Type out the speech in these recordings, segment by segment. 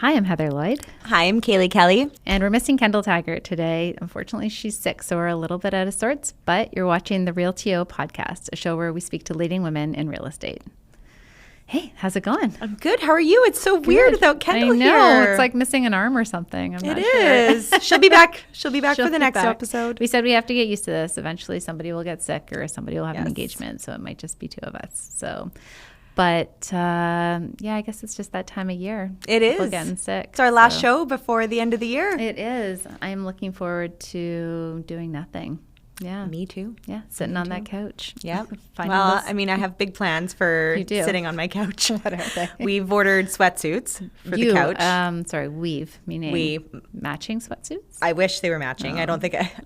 Hi, I'm Heather Lloyd. Hi, I'm Kaylee Kelly. And we're missing Kendall Taggart today. Unfortunately, she's sick, so we're a little bit out of sorts, but you're watching the Real TO podcast, a show where we speak to leading women in real estate. Hey, how's it going? I'm good. How are you? It's so weird without Kendall here. I know. It's like missing an arm or something. I'm not sure. It is. She'll be back. She'll be back for the next episode. We said we have to get used to this. Eventually, somebody will get sick or somebody will have an engagement, so it might just be two of us. But I guess it's just that time of year. It is. People getting sick. It's our last show before the end of the year. It is. I'm looking forward to doing nothing. Yeah. Me too. Yeah. Sitting on that couch. Yeah. Well, I mean, I have big plans for sitting on my couch. What are they? We've ordered sweatsuits for the couch. We've, meaning matching sweatsuits? I wish they were matching. I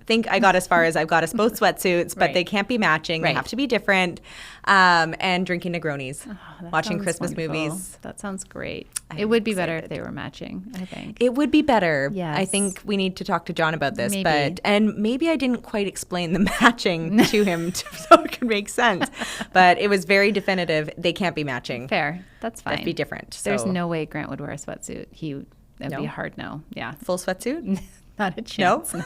think I got as far as I've got us both sweatsuits, but they can't be matching. They have to be different. And drinking Negronis, watching Christmas movies. That sounds great. It would be better if they were matching, I think. It would be better. Yes. I think we need to talk to John about this. Maybe. And maybe I didn't quite explain the matching to him so it could make sense. But it was very definitive. They can't be matching. Fair. That's fine. That'd be different. There's no way Grant would wear a sweatsuit. That'd be a hard no. Yeah. Full sweatsuit? Not a chance. No?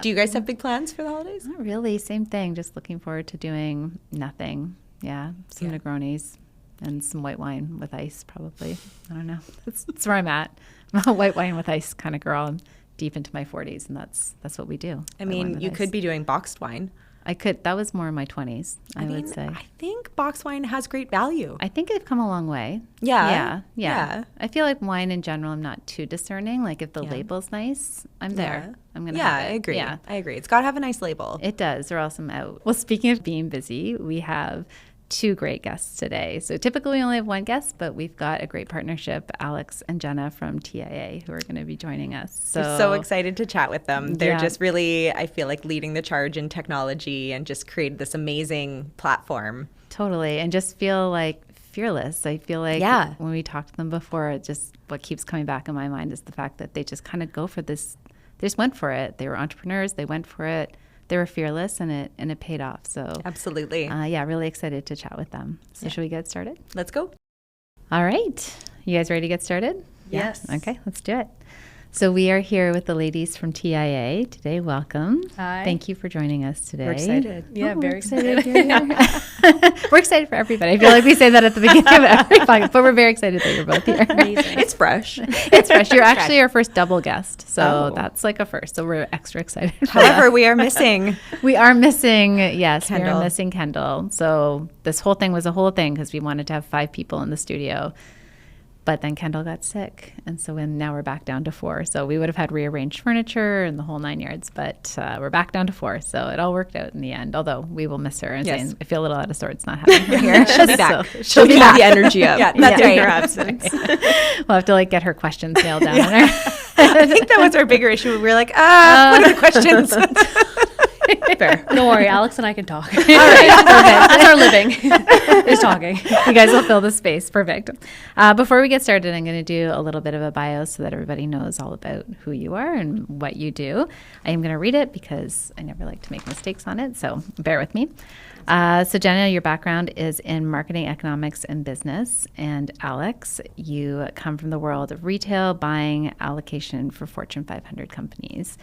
Do you guys have big plans for the holidays? Not really. Same thing. Just looking forward to doing nothing. Yeah. Some Negronis and some white wine with ice, probably. I don't know. That's where I'm at. I'm a white wine with ice kind of girl. I'm deep into my 40s, and that's what we do. I mean, you could be doing boxed wine. I could. That was more in my 20s, I would say. I think boxed wine has great value. I think they've come a long way. Yeah. I feel like wine in general, I'm not too discerning. Like if the label's nice, I'm there. I'm going to have it. I agree. Yeah, I agree. It's got to have a nice label. It does, or else I'm out. Well, speaking of being busy, we have two great guests today. So typically we only have one guest, but we've got a great partnership, Alex and Jenna from TIA, who are going to be joining us. We're so excited to chat with them. They're just really, I feel like, leading the charge in technology and just created this amazing platform. Totally. And just feel like fearless. I feel like when we talked to them before, it just what keeps coming back in my mind is the fact that they just kind of go for this. They just went for it. They were entrepreneurs. They went for it. They were fearless, and it paid off. So absolutely. Really excited to chat with them. So should we get started? Let's go. All right. You guys ready to get started? Yes. Okay, let's do it. So we are here with the ladies from TIA today. Welcome. Hi. Thank you for joining us today. We're excited. Yeah, very excited. We're excited for everybody. I feel like we say that at the beginning of every podcast, but we're very excited that you're both here. Amazing. It's fresh. It's fresh. You're actually our first double guest, so that's like a first. So we're extra excited. However, we are missing. We are missing, yes, Kendall. we are missing Kendall. So this whole thing was a whole thing because we wanted to have 5 people in the studio. But then Kendall got sick, and so now we're back down to 4. So we would have had rearranged furniture and the whole 9 yards, but we're back down to 4. So it all worked out in the end, although we will miss her. And saying, I feel a little out of sorts not having her here. She'll be back. So She'll be back. The energy up. That's right. Her absence. We'll have to get her questions nailed down. I think that was our bigger issue. We were like, what are the questions? Fair. Don't worry, Alex and I can talk. All right. That's our living, is talking. You guys will fill the space. Perfect. Before we get started, I'm going to do a little bit of a bio so that everybody knows all about who you are and what you do. I am going to read it because I never like to make mistakes on it, so bear with me. So Jenna, your background is in marketing, economics, and business. And Alex, you come from the world of retail, buying, allocation for Fortune 500 companies.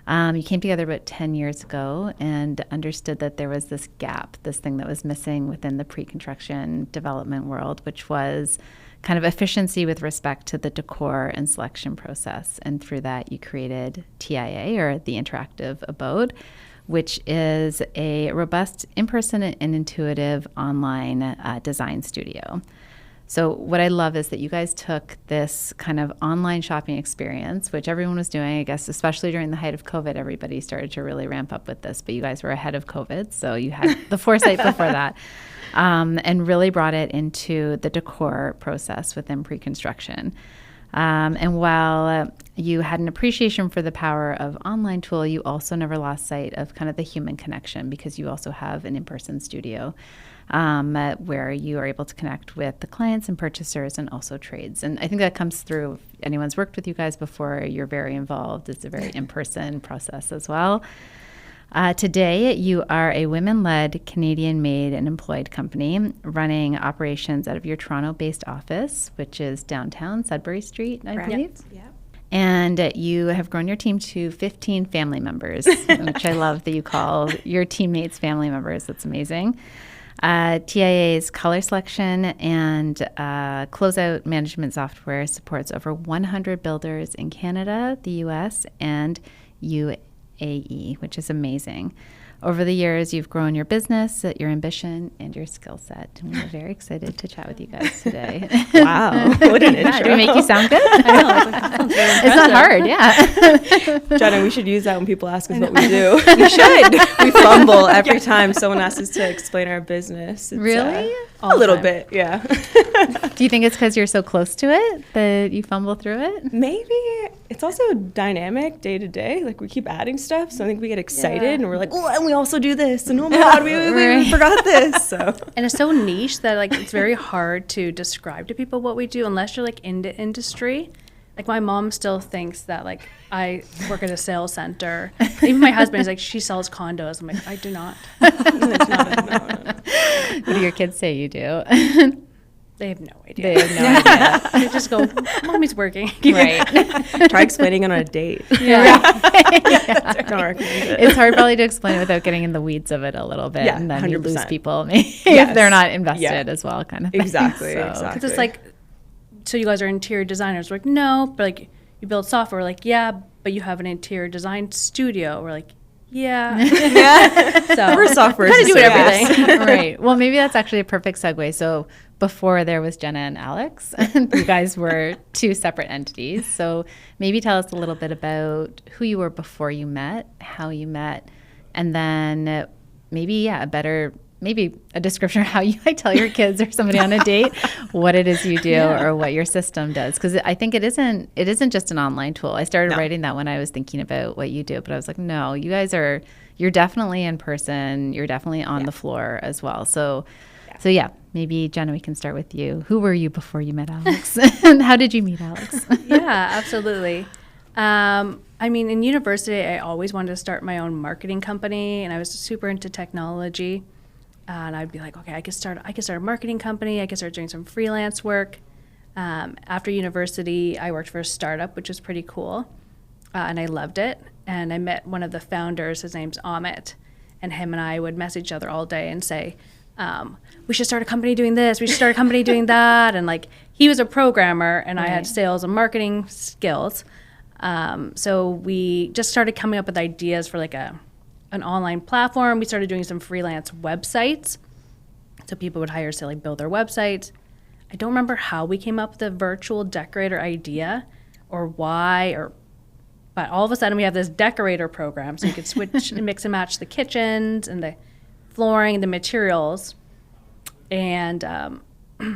You came together about 10 years ago and understood that there was this gap, this thing that was missing within the pre-construction development world, which was kind of efficiency with respect to the decor and selection process. And through that, you created TIA, or the Interactive Abode, which is a robust, in-person and intuitive online design studio. So what I love is that you guys took this kind of online shopping experience, which everyone was doing, I guess, especially during the height of COVID, everybody started to really ramp up with this, but you guys were ahead of COVID, so you had the foresight before that, and really brought it into the decor process within pre-construction. And while you had an appreciation for the power of online tool, you also never lost sight of kind of the human connection, because you also have an in-person studio where you are able to connect with the clients and purchasers and also trades. And I think that comes through. If anyone's worked with you guys before, you're very involved. It's a very in-person process as well. Today, you are a women-led, Canadian-made and employed company running operations out of your Toronto-based office, which is downtown Sudbury Street, I believe. Yeah. And you have grown your team to 15 family members, which I love that you call your teammates family members. That's amazing. TIA's color selection and closeout management software supports over 100 builders in Canada, the US, and UAE, which is amazing. Over the years, you've grown your business, your ambition, and your skill set. And we're very excited to chat with you guys today. Wow, what an intro. Did we make you sound good? I know. It's not hard, yeah. Jenna, we should use that when people ask us what we do. We should. We fumble every time someone asks us to explain our business. It's, Really? a little bit, yeah. Do you think it's because you're so close to it that you fumble through it? Maybe. It's also dynamic day to day. Like, we keep adding stuff, so I think we get excited and we're like, oh, and we also do this, and oh my God, we forgot this. So. And it's so niche that like it's very hard to describe to people what we do unless you're like in the industry. Like my mom still thinks that like I work at a sales center. Even my husband is like, she sells condos. I'm like, I do not. No. What do your kids say you do? They have no idea. They have no idea. They just go, mommy's working. Right. Try explaining it on a date. Yeah. Don't recommend it. It's hard probably to explain it without getting in the weeds of it a little bit. Yeah, and then you lose 100%. people if Yes. they're not invested Yeah. as well, kind of thing. Exactly, So- exactly. Because it's like, so you guys are interior designers. We're like, no, but like you build software. We're like, yeah, but you have an interior design studio. We're like, yeah. So We're software kind of do assistants. everything. Right. Well, maybe that's actually a perfect segue. So before there was Jenna and Alex, you guys were two separate entities. So maybe tell us a little bit about who you were before you met, how you met, and then maybe a description of how you might tell your kids or somebody on a date what it is you do or what your system does. Because I think it isn't just an online tool. I started writing that when I was thinking about what you do, but I was like, no, you're definitely in person. You're definitely on the floor as well. So maybe Jenna, we can start with you. Who were you before you met Alex? And how did you meet Alex? Yeah, absolutely. I mean, in university, I always wanted to start my own marketing company, and I was super into technology. And I'd be like, okay, I could start a marketing company. I could start doing some freelance work. After university, I worked for a startup, which was pretty cool, and I loved it. And I met one of the founders. His name's Amit, and him and I would message each other all day and say, we should start a company doing this. We should start a company doing that. And like, he was a programmer, and I had sales and marketing skills. So we just started coming up with ideas for like an online platform. We started doing some freelance websites. So people would hire us to like build their websites. I don't remember how we came up with the virtual decorator idea or why, but all of a sudden we have this decorator program. So you could switch and mix and match the kitchens and the flooring and the materials. And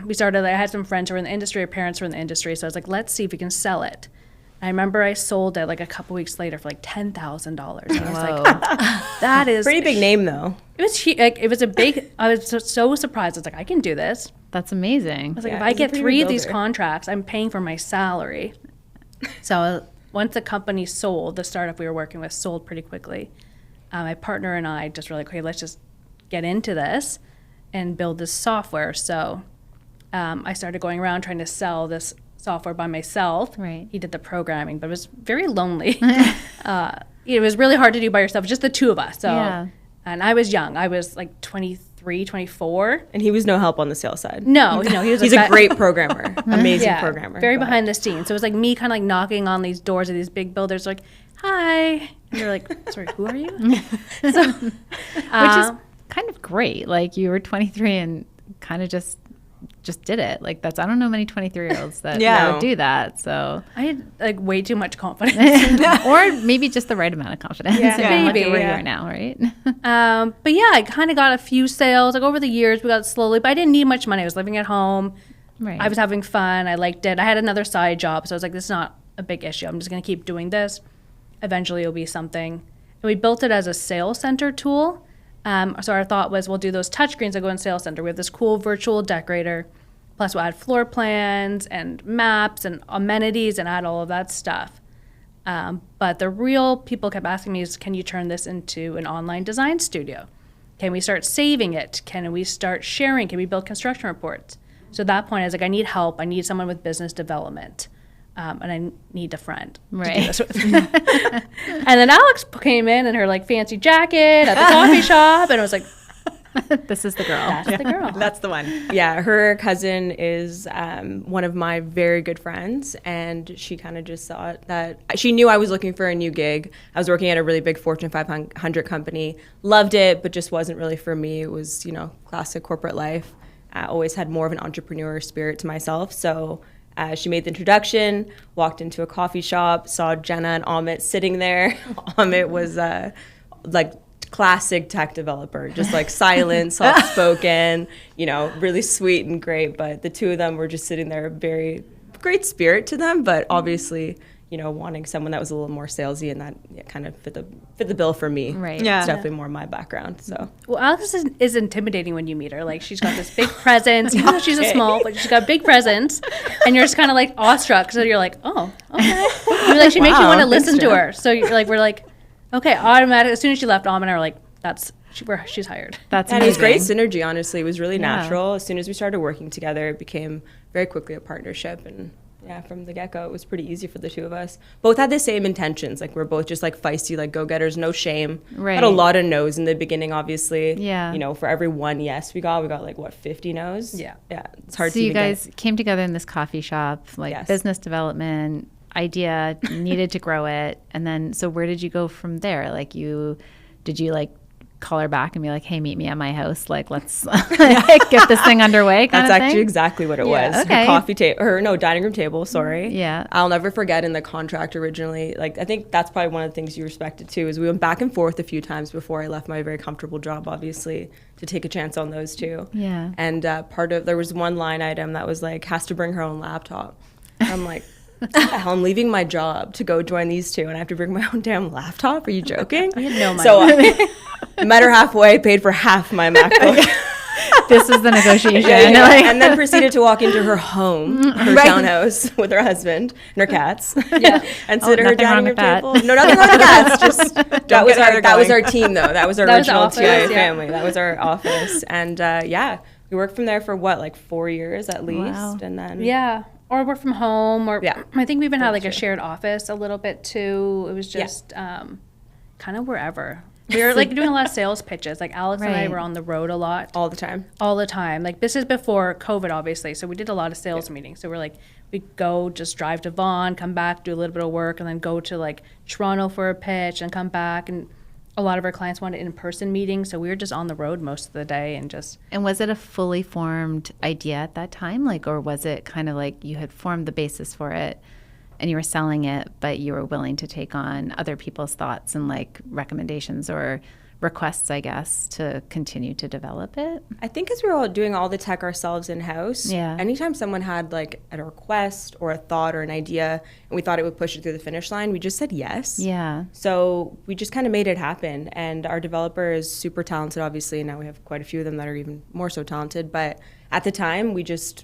we started, I had some friends who were in the industry, or parents who were in the industry. So I was like, let's see if we can sell it. I remember I sold it like a couple weeks later for like $10,000. And I was like, that is Pretty big name, though. It was like, it was a big. I was so surprised. I was like, I can do this. That's amazing. I was like, Yeah, if I he's a get pretty 3 good of these builder. contracts, I'm paying for my salary. So once the company sold, the startup we were working with sold pretty quickly. My partner and I just were like, okay, let's just get into this and build this software. So I started going around trying to sell this software by myself. Right. He did the programming, but it was very lonely. It was really hard to do by yourself, just the two of us. So, Yeah. And I was young. I was like 23, 24. And he was no help on the sales side. No, he was He's a great programmer, amazing programmer. very but- behind the scenes. So it was like me kind of like knocking on these doors of these big builders, like, hi. And you're like, sorry, who are you? So, Which is kind of great. Like you were 23 and kind of just did it. Like I don't know many 23-year-olds that would do that. So I had like way too much confidence. or maybe just the right amount of confidence. Yeah. And look Maybe, at where yeah. you are now, right? But yeah, I kind of got a few sales. Like over the years, we got slowly, but I didn't need much money. I was living at home. Right. I was having fun. I liked it. I had another side job. So I was like, this is not a big issue. I'm just going to keep doing this. Eventually it'll be something. And we built it as a sales center tool. So our thought was we'll do those touchscreens that go in Sales Center. We have this cool virtual decorator. Plus we'll add floor plans and maps and amenities and add all of that stuff. But the real people kept asking me is, can you turn this into an online design studio? Can we start saving it? Can we start sharing? Can we build construction reports? So at that point, I was like, I need help. I need someone with business development. And I need a friend to do this with. And then Alex came in her like fancy jacket at the coffee shop, and I was like, this is the girl. That's the girl. That's the one. Yeah, her cousin is one of my very good friends, and she kind of just thought that she knew I was looking for a new gig. I was working at a really big Fortune 500 company, loved it, but just wasn't really for me. It was, classic corporate life. I always had more of an entrepreneur spirit to myself, so she made the introduction, walked into a coffee shop, saw Jenna and Amit sitting there. Amit was like classic tech developer, just like silent, soft-spoken, really sweet and great. But the two of them were just sitting there, very great spirit to them, but obviously, wanting someone that was a little more salesy, and that kind of fit the bill for me. Right. Yeah. It's definitely more my background. So. Well, Alex is intimidating when you meet her. Like, she's got this big presence, even though she's a small, but she's got a big presence, and you're just kind of like awestruck. So you're like, oh, okay. She makes you want to listen to her. So you're like, we're like, okay, automatic. As soon as she left, Alma and I were like, she's hired. That's and amazing. it was great synergy, honestly. It was really natural. As soon as we started working together, it became very quickly a partnership. And yeah, from the get-go, it was pretty easy for the two of us. Both had the same intentions. Like, we're both just like feisty, like go-getters, no shame. Right. Had a lot of no's in the beginning, obviously. Yeah. For every one yes we got like, 50 no's? Yeah. Yeah, it's hard So to you even guys came together in this coffee shop, like Yes. business development, idea, needed to grow it. And then, so where did you go from there? Like, did you like call her back and be like, hey, meet me at my house, like, let's get this thing underway kind That's of actually thing? exactly what it was. Okay. Her coffee table, dining room table, sorry. Yeah. I'll never forget in the contract originally, like, I think that's probably one of the things you respected too, is we went back and forth a few times before I left my very comfortable job, obviously, to take a chance on those two. Yeah. And there was one line item that was like, has to bring her own laptop. I'm like, what the hell? I'm leaving my job to go join these two, and I have to bring my own damn laptop? Are you joking? We had no money. So I met her halfway, paid for half my MacBook. This was the negotiation. And then proceeded to walk into her home, her townhouse, with her husband and her cats, and sit at her nothing wrong dining room with that. table. No, nothing wrong with cats. Just that was our team, though. That was our original office, TIA yeah. family. That was our office, and we worked from there for like 4 years at least, Wow. and then Yeah. Or work from home, or Yeah. I think we even had like a That's true. shared office a little bit too. It was just kind of wherever. We were like doing a lot of sales pitches. Like Alex and I Right. were on the road a lot. all the time. All the time. Like, this is before COVID, obviously. So we did a lot of sales meetings. So we're like, we go just drive to Vaughan, come back, do a little bit of work, and then go to like Toronto for a pitch and come back. And a lot of our clients wanted in-person meetings. So we were just on the road most of the day and just. And was it a fully formed idea at that time? Like, or was it kind of like you had formed the basis for it and you were selling it, but you were willing to take on other people's thoughts and like recommendations or requests, I guess, to continue to develop it? I think as we were all doing all the tech ourselves in-house, Yeah. anytime someone had like a request or a thought or an idea and we thought it would push it through the finish line, we just said yes. Yeah. So we just kind of made it happen. And our developer is super talented, obviously. And now we have quite a few of them that are even more so talented. But at the time, we just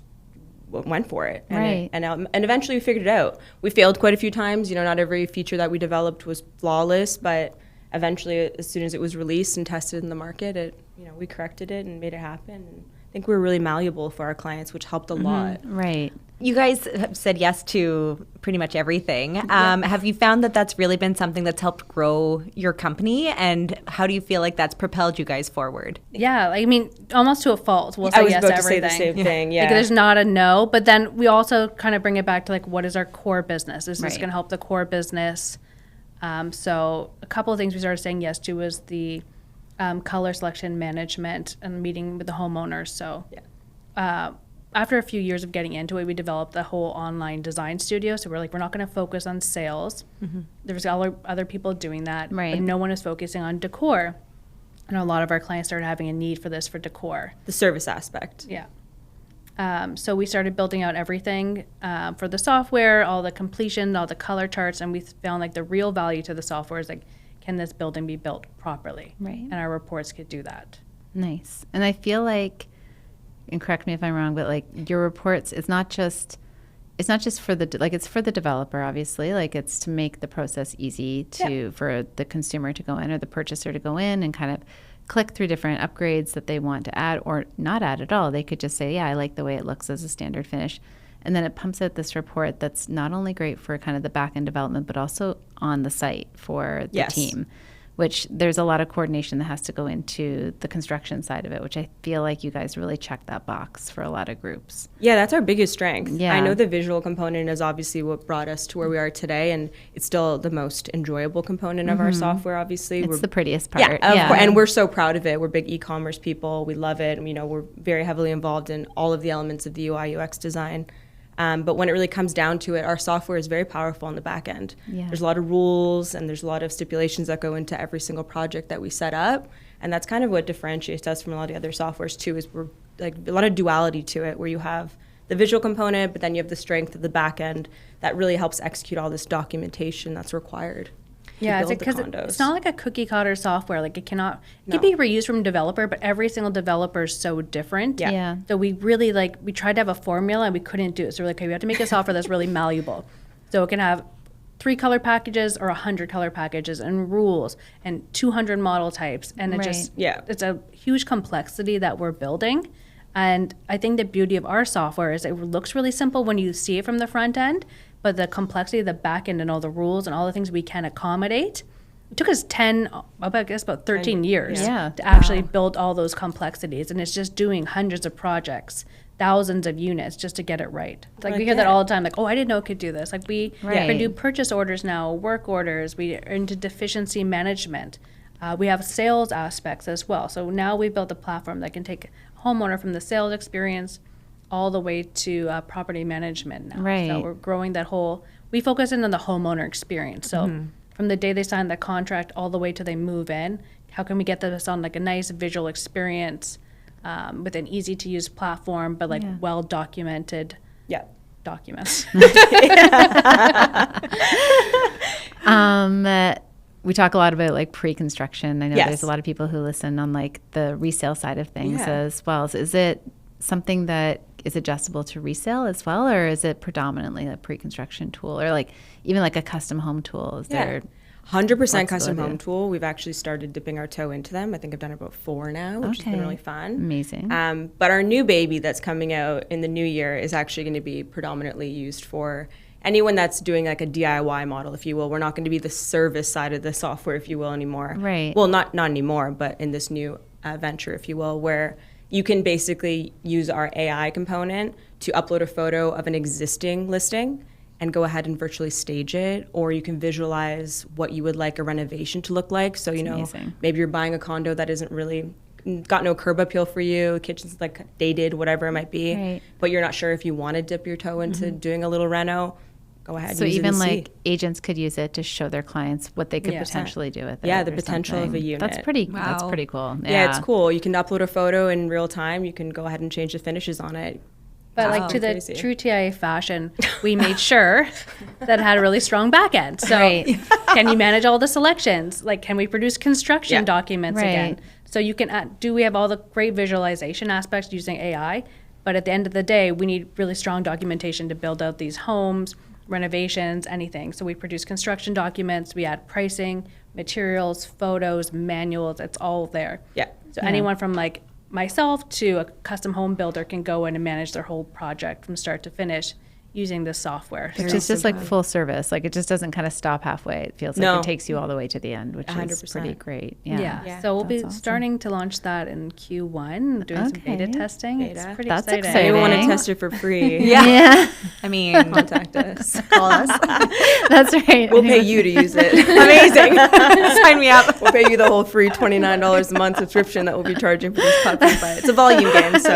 went for it. Right. And eventually we figured it out. We failed quite a few times. Not every feature that we developed was flawless, but eventually, as soon as it was released and tested in the market, we corrected it and made it happen. And I think we were really malleable for our clients, which helped a lot. Right. You guys have said yes to pretty much everything. Have you found that that's really been something that's helped grow your company? And how do you feel like that's propelled you guys forward? Yeah, I mean, almost to a fault. We'll I say was yes about to to say everything. the same thing. Yeah. Like, there's not a no, but then we also kind of bring it back to like, what is our core business? Is this Right. going to help the core business? So a couple of things we started saying yes to was the color selection management and meeting with the homeowners. So after a few years of getting into it, we developed the whole online design studio. So we're like, we're not going to focus on sales. There's other people doing that, Right. but no one is focusing on decor. And a lot of our clients started having a need for this for decor. The service aspect. Yeah. So we started building out everything for the software, all the completion, all the color charts, and we found like the real value to the software is like, can this building be built properly? Right. And our reports could do that. Nice. And I feel like, and correct me if I'm wrong, but like your reports, it's not just it's not just for the, like, it's for the developer, obviously. Like, it's to make the process easy for the consumer to go in or the purchaser to go in and kind of click through different upgrades that they want to add or not add at all. They could just say, yeah, I like the way it looks as a standard finish. And then it pumps out this report that's not only great for kind of the back-end development, but also on the site for the team, which there's a lot of coordination that has to go into the construction side of it, which I feel like you guys really check that box for a lot of groups. Yeah, that's our biggest strength. Yeah. I know the visual component is obviously what brought us to where we are today, and it's still the most enjoyable component of our software, obviously. It's the prettiest part. Yeah, of course, and we're so proud of it. We're big e-commerce people. We love it. You know, we're very heavily involved in all of the elements of the UI UX design. But when it really comes down to it, our software is very powerful on the back end. Yeah. There's a lot of rules and there's a lot of stipulations that go into every single project that we set up. And that's kind of what differentiates us from a lot of the other softwares too, is we're like a lot of duality to it, where you have the visual component, but then you have the strength of the back end that really helps execute all this documentation that's required. Yeah, because it's not like a cookie cutter software. Like it can be reused from developer, but every single developer is so different. Yeah. So we really we tried to have a formula and we couldn't do it. So we're like, okay, we have to make a software that's really malleable. So it can have 3 color packages or 100 color packages and rules and 200 model types. And it it's a huge complexity that we're building. And I think the beauty of our software is it looks really simple when you see it from the front end, but the complexity of the back end and all the rules and all the things we can accommodate, it took us about 13 years to actually build all those complexities. And it's just doing hundreds of projects, thousands of units just to get it right. It's like we hear that all the time, like, oh, I didn't know it could do this. Like we can do purchase orders now, work orders, we are into deficiency management. We have sales aspects as well. So now we've built a platform that can take a homeowner from the sales experience all the way to property management now. Right. So we're growing that we focus in on the homeowner experience. So from the day they sign the contract all the way till they move in, how can we get this on like a nice visual experience with an easy to use platform, but like well documented documents. We talk a lot about like pre-construction. I know there's a lot of people who listen on like the resale side of things as well. So is it something that is adjustable to resale as well, or is it predominantly a pre-construction tool, or like even like a custom home tool? Is there 100% custom home tool? We've actually started dipping our toe into them. I think I've done about 4 now, which has been really fun. Amazing. But our new baby that's coming out in the new year is actually going to be predominantly used for anyone that's doing like a DIY model, if you will. We're not going to be the service side of the software, if you will, anymore. Right. Well, not anymore, but in this new venture, if you will, where you can basically use our AI component to upload a photo of an existing listing and go ahead and virtually stage it, or you can visualize what you would like a renovation to look like. So, maybe you're buying a condo that isn't really got no curb appeal for you, kitchen's like dated, whatever it might be, but you're not sure if you want to dip your toe into doing a little reno. Go ahead. So even like agents could use it to show their clients what they could potentially do with it. Yeah, the potential of a unit. That's pretty cool. Yeah, it's cool. You can upload a photo in real time. You can go ahead and change the finishes on it. But like to the true TIA fashion, we made sure that it had a really strong back end. So can you manage all the selections? Like, can we produce construction documents again? So you can we have all the great visualization aspects using AI, but at the end of the day, we need really strong documentation to build out these homes, renovations, anything. So we produce construction documents, we add pricing, materials, photos, manuals, it's all there. Yeah. So anyone from like myself to a custom home builder can go in and manage their whole project from start to finish using this software. It's just like full service. Like it just doesn't kind of stop halfway. It feels like it takes you all the way to the end, which 100%. Is pretty great. Yeah. So we'll be starting to launch that in Q1, doing some beta testing. It's pretty exciting. Maybe we want to test it for free. Yeah. I mean, contact us. Call us. That's right. We'll pay you to use it. Amazing. Sign me up. We'll pay you the whole free $29 a month subscription that we'll be charging for this platform. But it's a volume game, so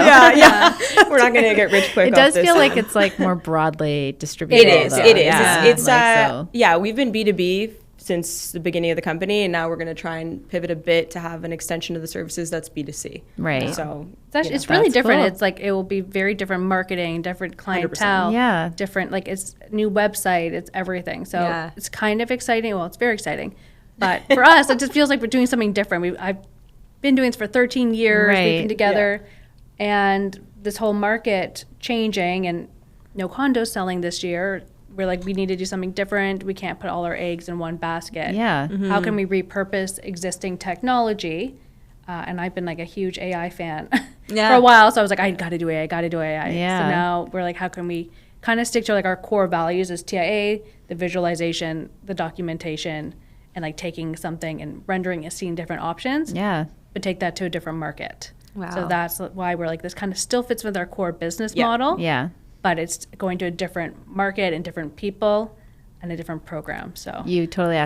we're not going to get rich quick. It does feel like it's like more broadly distributed. It is. Yeah. It's we've been B2B since the beginning of the company, and now we're going to try and pivot a bit to have an extension of the services that's B2C. Right. So it's really different. Cool. It's like it will be very different marketing, different clientele, 100%. Different, like it's new website, it's everything. So it's kind of exciting. Well, it's very exciting, but for us, it just feels like we're doing something different. I've been doing this for 13 years. We've been together, and this whole market changing, and no condos selling this year. We're like, we need to do something different. We can't put all our eggs in one basket. Yeah. How can we repurpose existing technology? And I've been like a huge AI fan for a while. So I was like, I got to do AI. Yeah. So now we're like, how can we kind of stick to like our core values as TIA, the visualization, the documentation, and like taking something and rendering it, seeing different options. Yeah. But take that to a different market. Wow. So that's why we're like, this kind of still fits with our core business model. Yeah. But it's going to a different market and different people and a different program. So You totally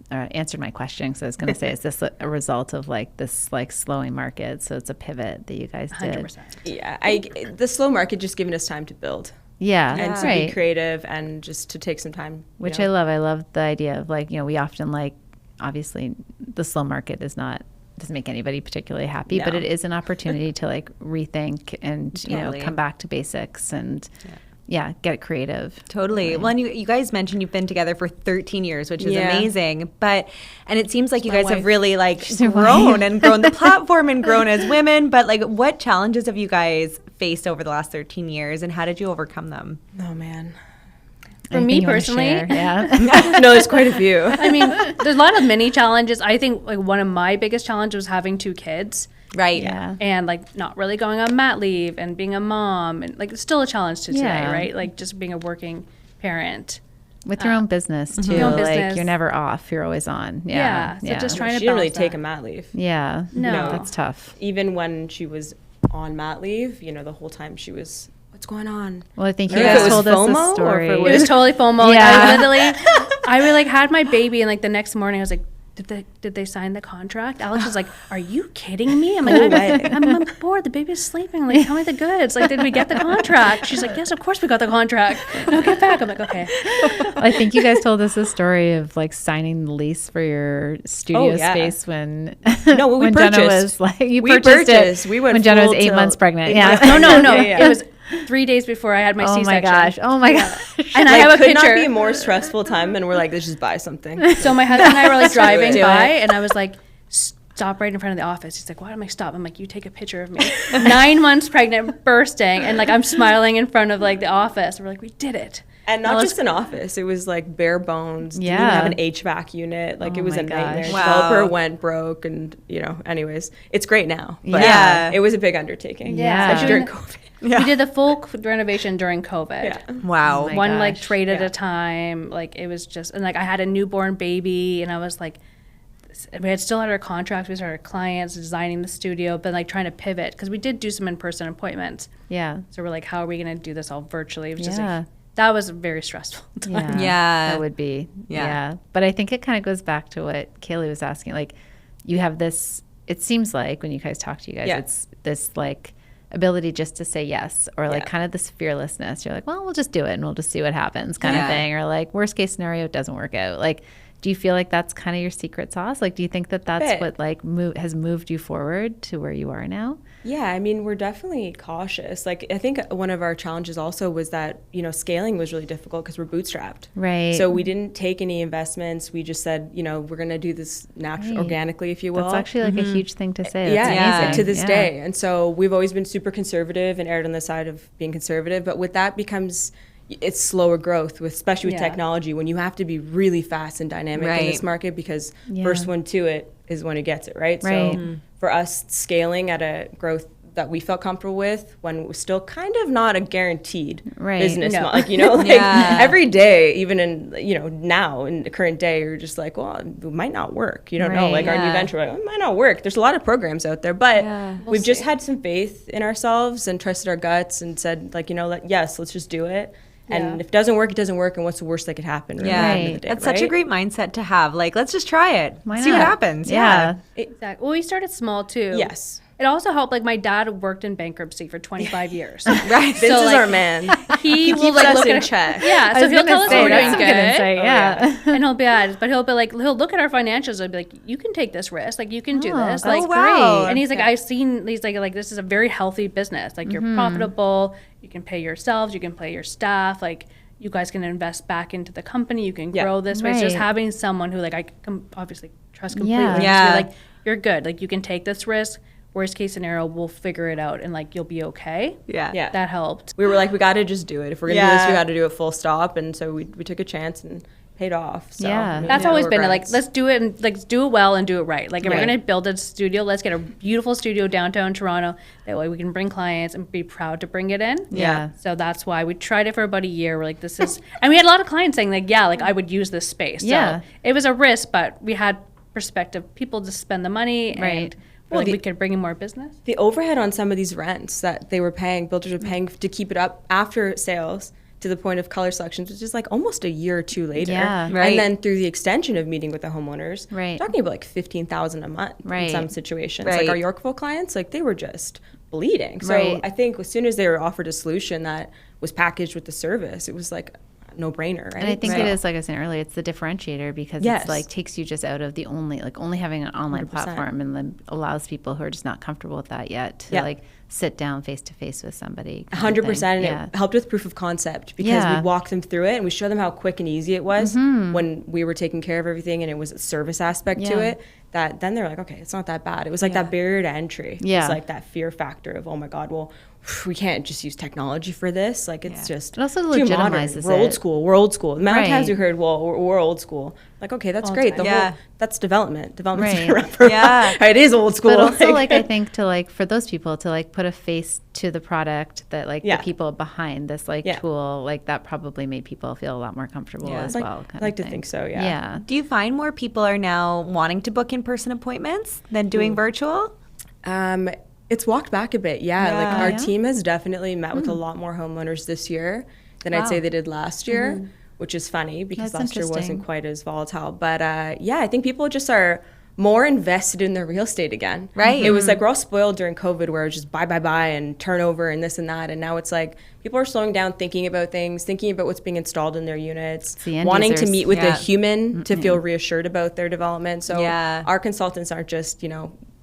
answered my question. So I was going to say, is this a result of like this like slowing market? So it's a pivot that you guys did. 100%. Yeah, the slow market just giving us time to build Yeah. and to Right. be creative and just to take some time. Which I love. I love the idea of like, we often like, obviously the slow market doesn't make anybody particularly happy, but No. it is an opportunity to like rethink and, Totally. come back to basics and get creative. Totally. Well, and you guys mentioned you've been together for 13 years, which is Yeah. amazing. And it seems like you my guys have wife. really like She's your grown wife. and grown the platform and grown as women. But like, what challenges have you guys faced over the last 13 years, and how did you overcome them? Oh man. Anything me you wanna personally- share? Yeah. No, there's quite a few. I mean, there's a lot of mini challenges. I think like one of my biggest challenges was having 2 kids Right. Yeah. and like not really going on mat leave and being a mom, and like it's still a challenge to today, Yeah. right? Like just being a working parent. With your own business too. Your own Like business. you're never off. You're always on. Yeah, so just trying She to didn't really balance take that. a mat leave. Yeah. No. That's tough. Even when she was on mat leave, the whole time she was, what's going on? Well, I think I you don't know if guys it was told us FOMO a or if story. it It was totally FOMO. Like, Yeah. I really like had my baby, and like the next morning I was like, did they sign the contract? Alex was like, are you kidding me? I'm like, I'm bored. The baby's sleeping. Like, tell me the goods. Like, did we get the contract? She's like, yes, of course we got the contract. No, get back. I'm like, okay. I think you guys told us a story of like signing the lease for your studio Oh, yeah. space when No, when we when Jenna purchased. was like you We purchased purchased. it We went when Jenna was full 8 tilt. months pregnant. Yeah. Yeah. No. Yeah, yeah. It was 3 days before I had my Oh C-section. my gosh. Oh my gosh. And I have a could picture. not be a more stressful time, and we're like, let's just buy something. So my husband and I were like driving Do by, it. and I was like, stop right in front of the office. He's like, why am I stop? I'm like, you take a picture of me. 9 months pregnant, bursting, and like I'm smiling in front of like the office. We're like, we did it. And not Well, just an office. It was like bare bones. Didn't even Yeah. have an HVAC unit. Like Oh it was my a nightmare. gosh. Wow. Developer went broke, and anyways, it's great now. But Yeah. it was a big undertaking. Yeah. Especially during COVID. We did the full renovation during COVID. Yeah. Wow. Oh my One like gosh. trade at Yeah. a time. Like it was just, and like I had a newborn baby, and I was like, we had still had our contracts, we started our clients, designing the studio, but like trying to pivot because we did do some in-person appointments. Yeah. So we're like, how are we going to do this all virtually? It was just Yeah. like, that was a very stressful time. Yeah. That would be. Yeah. Yeah. But I think it kind of goes back to what Kaylee was asking. Like, you have this, it seems like when you guys talk to you guys, Yeah. it's this like ability just to say yes, or like Yeah. kind of this fearlessness. You're like, well, we'll just do it and we'll just see what happens kind Yeah. of thing. Or like, worst case scenario, it doesn't work out. Like, do you feel like that's kind of your secret sauce? Like, do you think that that's Bit. what like has moved you forward to where you are now? Yeah, I mean, we're definitely cautious. Like, I think one of our challenges also was that, scaling was really difficult because we're bootstrapped. Right. So we didn't take any investments. We just said, we're going to do this Right. organically, if you will. That's actually like a huge thing to say. Yeah, That's yeah. amazing. to this Yeah. day. And so we've always been super conservative and erred on the side of being conservative. But with that becomes, it's slower growth, especially with Yeah. technology, when you have to be really fast and dynamic in this Right. market, because Yeah. first one to it is one who gets it, right? Right. So for us, scaling at a growth that we felt comfortable with when it was still kind of not a guaranteed Right. business No. model. Like Yeah. every day, even in now in the current day, you're just like, well, it might not work. You don't know. Right. Like our new Yeah. venture, like, it might not work. There's a lot of programs out there, but Yeah. we've just had some faith in ourselves and trusted our guts and said, like, yes, let's just do it. And Yeah. if it doesn't work, it doesn't work. And what's the worst that could happen? Really, Yeah. at the end of the day, That's such a right? great mindset to have. Like, let's just try it. Why See what not? happens. Yeah. Exactly. Well, we started small too. Yes. It also helped. Like my dad worked in bankruptcy for 25 years. Right. Vince is like, our man. He will keeps like us look in at check. Yeah, I so was he'll gonna tell us say, we're that's doing some good, good insight, yeah. and he'll look at our financials and be like, you can take this risk, like you can do this, that's like wow. And he's like, he's like this is a very healthy business. Like you're profitable, you can pay yourselves, you can pay your staff, like you guys can invest back into the company, you can Yeah. grow this way. So just Right. having someone who like I can obviously trust completely. Yeah. Just be Yeah. like, you're good, like you can take this risk. worst case scenario, we'll figure it out and like you'll be okay. Yeah. That helped. We were like, we got to just do it. If we're going to do this, we got to do it full stop. And so we took a chance and paid off. So, Yeah. That's no always been it. Like, regrets. let's do it and like do it well and do it right. Like if we're Right. going to build a studio, let's get a beautiful studio downtown Toronto. That way we can bring clients and be proud to bring it in. Yeah. So that's why we tried it for about a year. We're like, this is, and we had a lot of clients saying like, yeah, like I would use this space. Yeah. So it was a risk, but we had perspective. People just spend the money Right. and we could bring in more business. The overhead on some of these rents that they were paying, builders were paying to keep it up after sales to the point of color selections, which is like almost a year or two later. Yeah. Right. And then through the extension of meeting with the homeowners, Right. talking about like $15,000 a month Right. in some situations. Right. Like our Yorkville clients, like they were just bleeding. So Right. I think as soon as they were offered a solution that was packaged with the service, it was like a no-brainer, right? And I think So- it is, like I said earlier, it's the differentiator because Yes. it's like takes you just out of the only having an online 100%. platform and then allows people who are just not comfortable with that yet to Yeah. like sit down face to face with somebody. kind of 100%, thing. and it helped with proof of concept because Yeah. we walked them through it and we showed them how quick and easy it was when we were taking care of everything and it was a service aspect to Yeah. it, that then they're like, okay, it's not that bad. It was like that barrier to entry. Yeah. It's like that fear factor of, oh my God, well, we can't just use technology for this. Like it's just It also too modern. legitimizes We're old it. school. We're old school. The amount of times Right. we heard, well, we're old school. Like, okay, that's All the great. time. Yeah. That's development. Development's Right. been around for a Yeah. while. It is old school. But also, like, I think to like for those people to like put a face to the product that like Yeah. the people behind this like Yeah. tool, like that probably made people feel a lot more comfortable Yeah. as Like- well. I like to think so, yeah. Yeah. Do you find more people are now wanting to book in-person appointments than doing virtual? It's walked back a bit, yeah. Like Yeah. our Yeah? team has definitely met with a lot more homeowners this year than I'd Wow. say they did last year, which is funny because That's last year interesting. wasn't quite as volatile. But yeah, I think people just are more invested in their real estate again. Right. It was like we're all spoiled during COVID where it was just buy and turnover and this and that. And now it's like people are slowing down, thinking about things, thinking about what's being installed in their units, It's the end wanting to users. meet with Yeah. a human to feel reassured about their development. So Yeah. our consultants aren't just,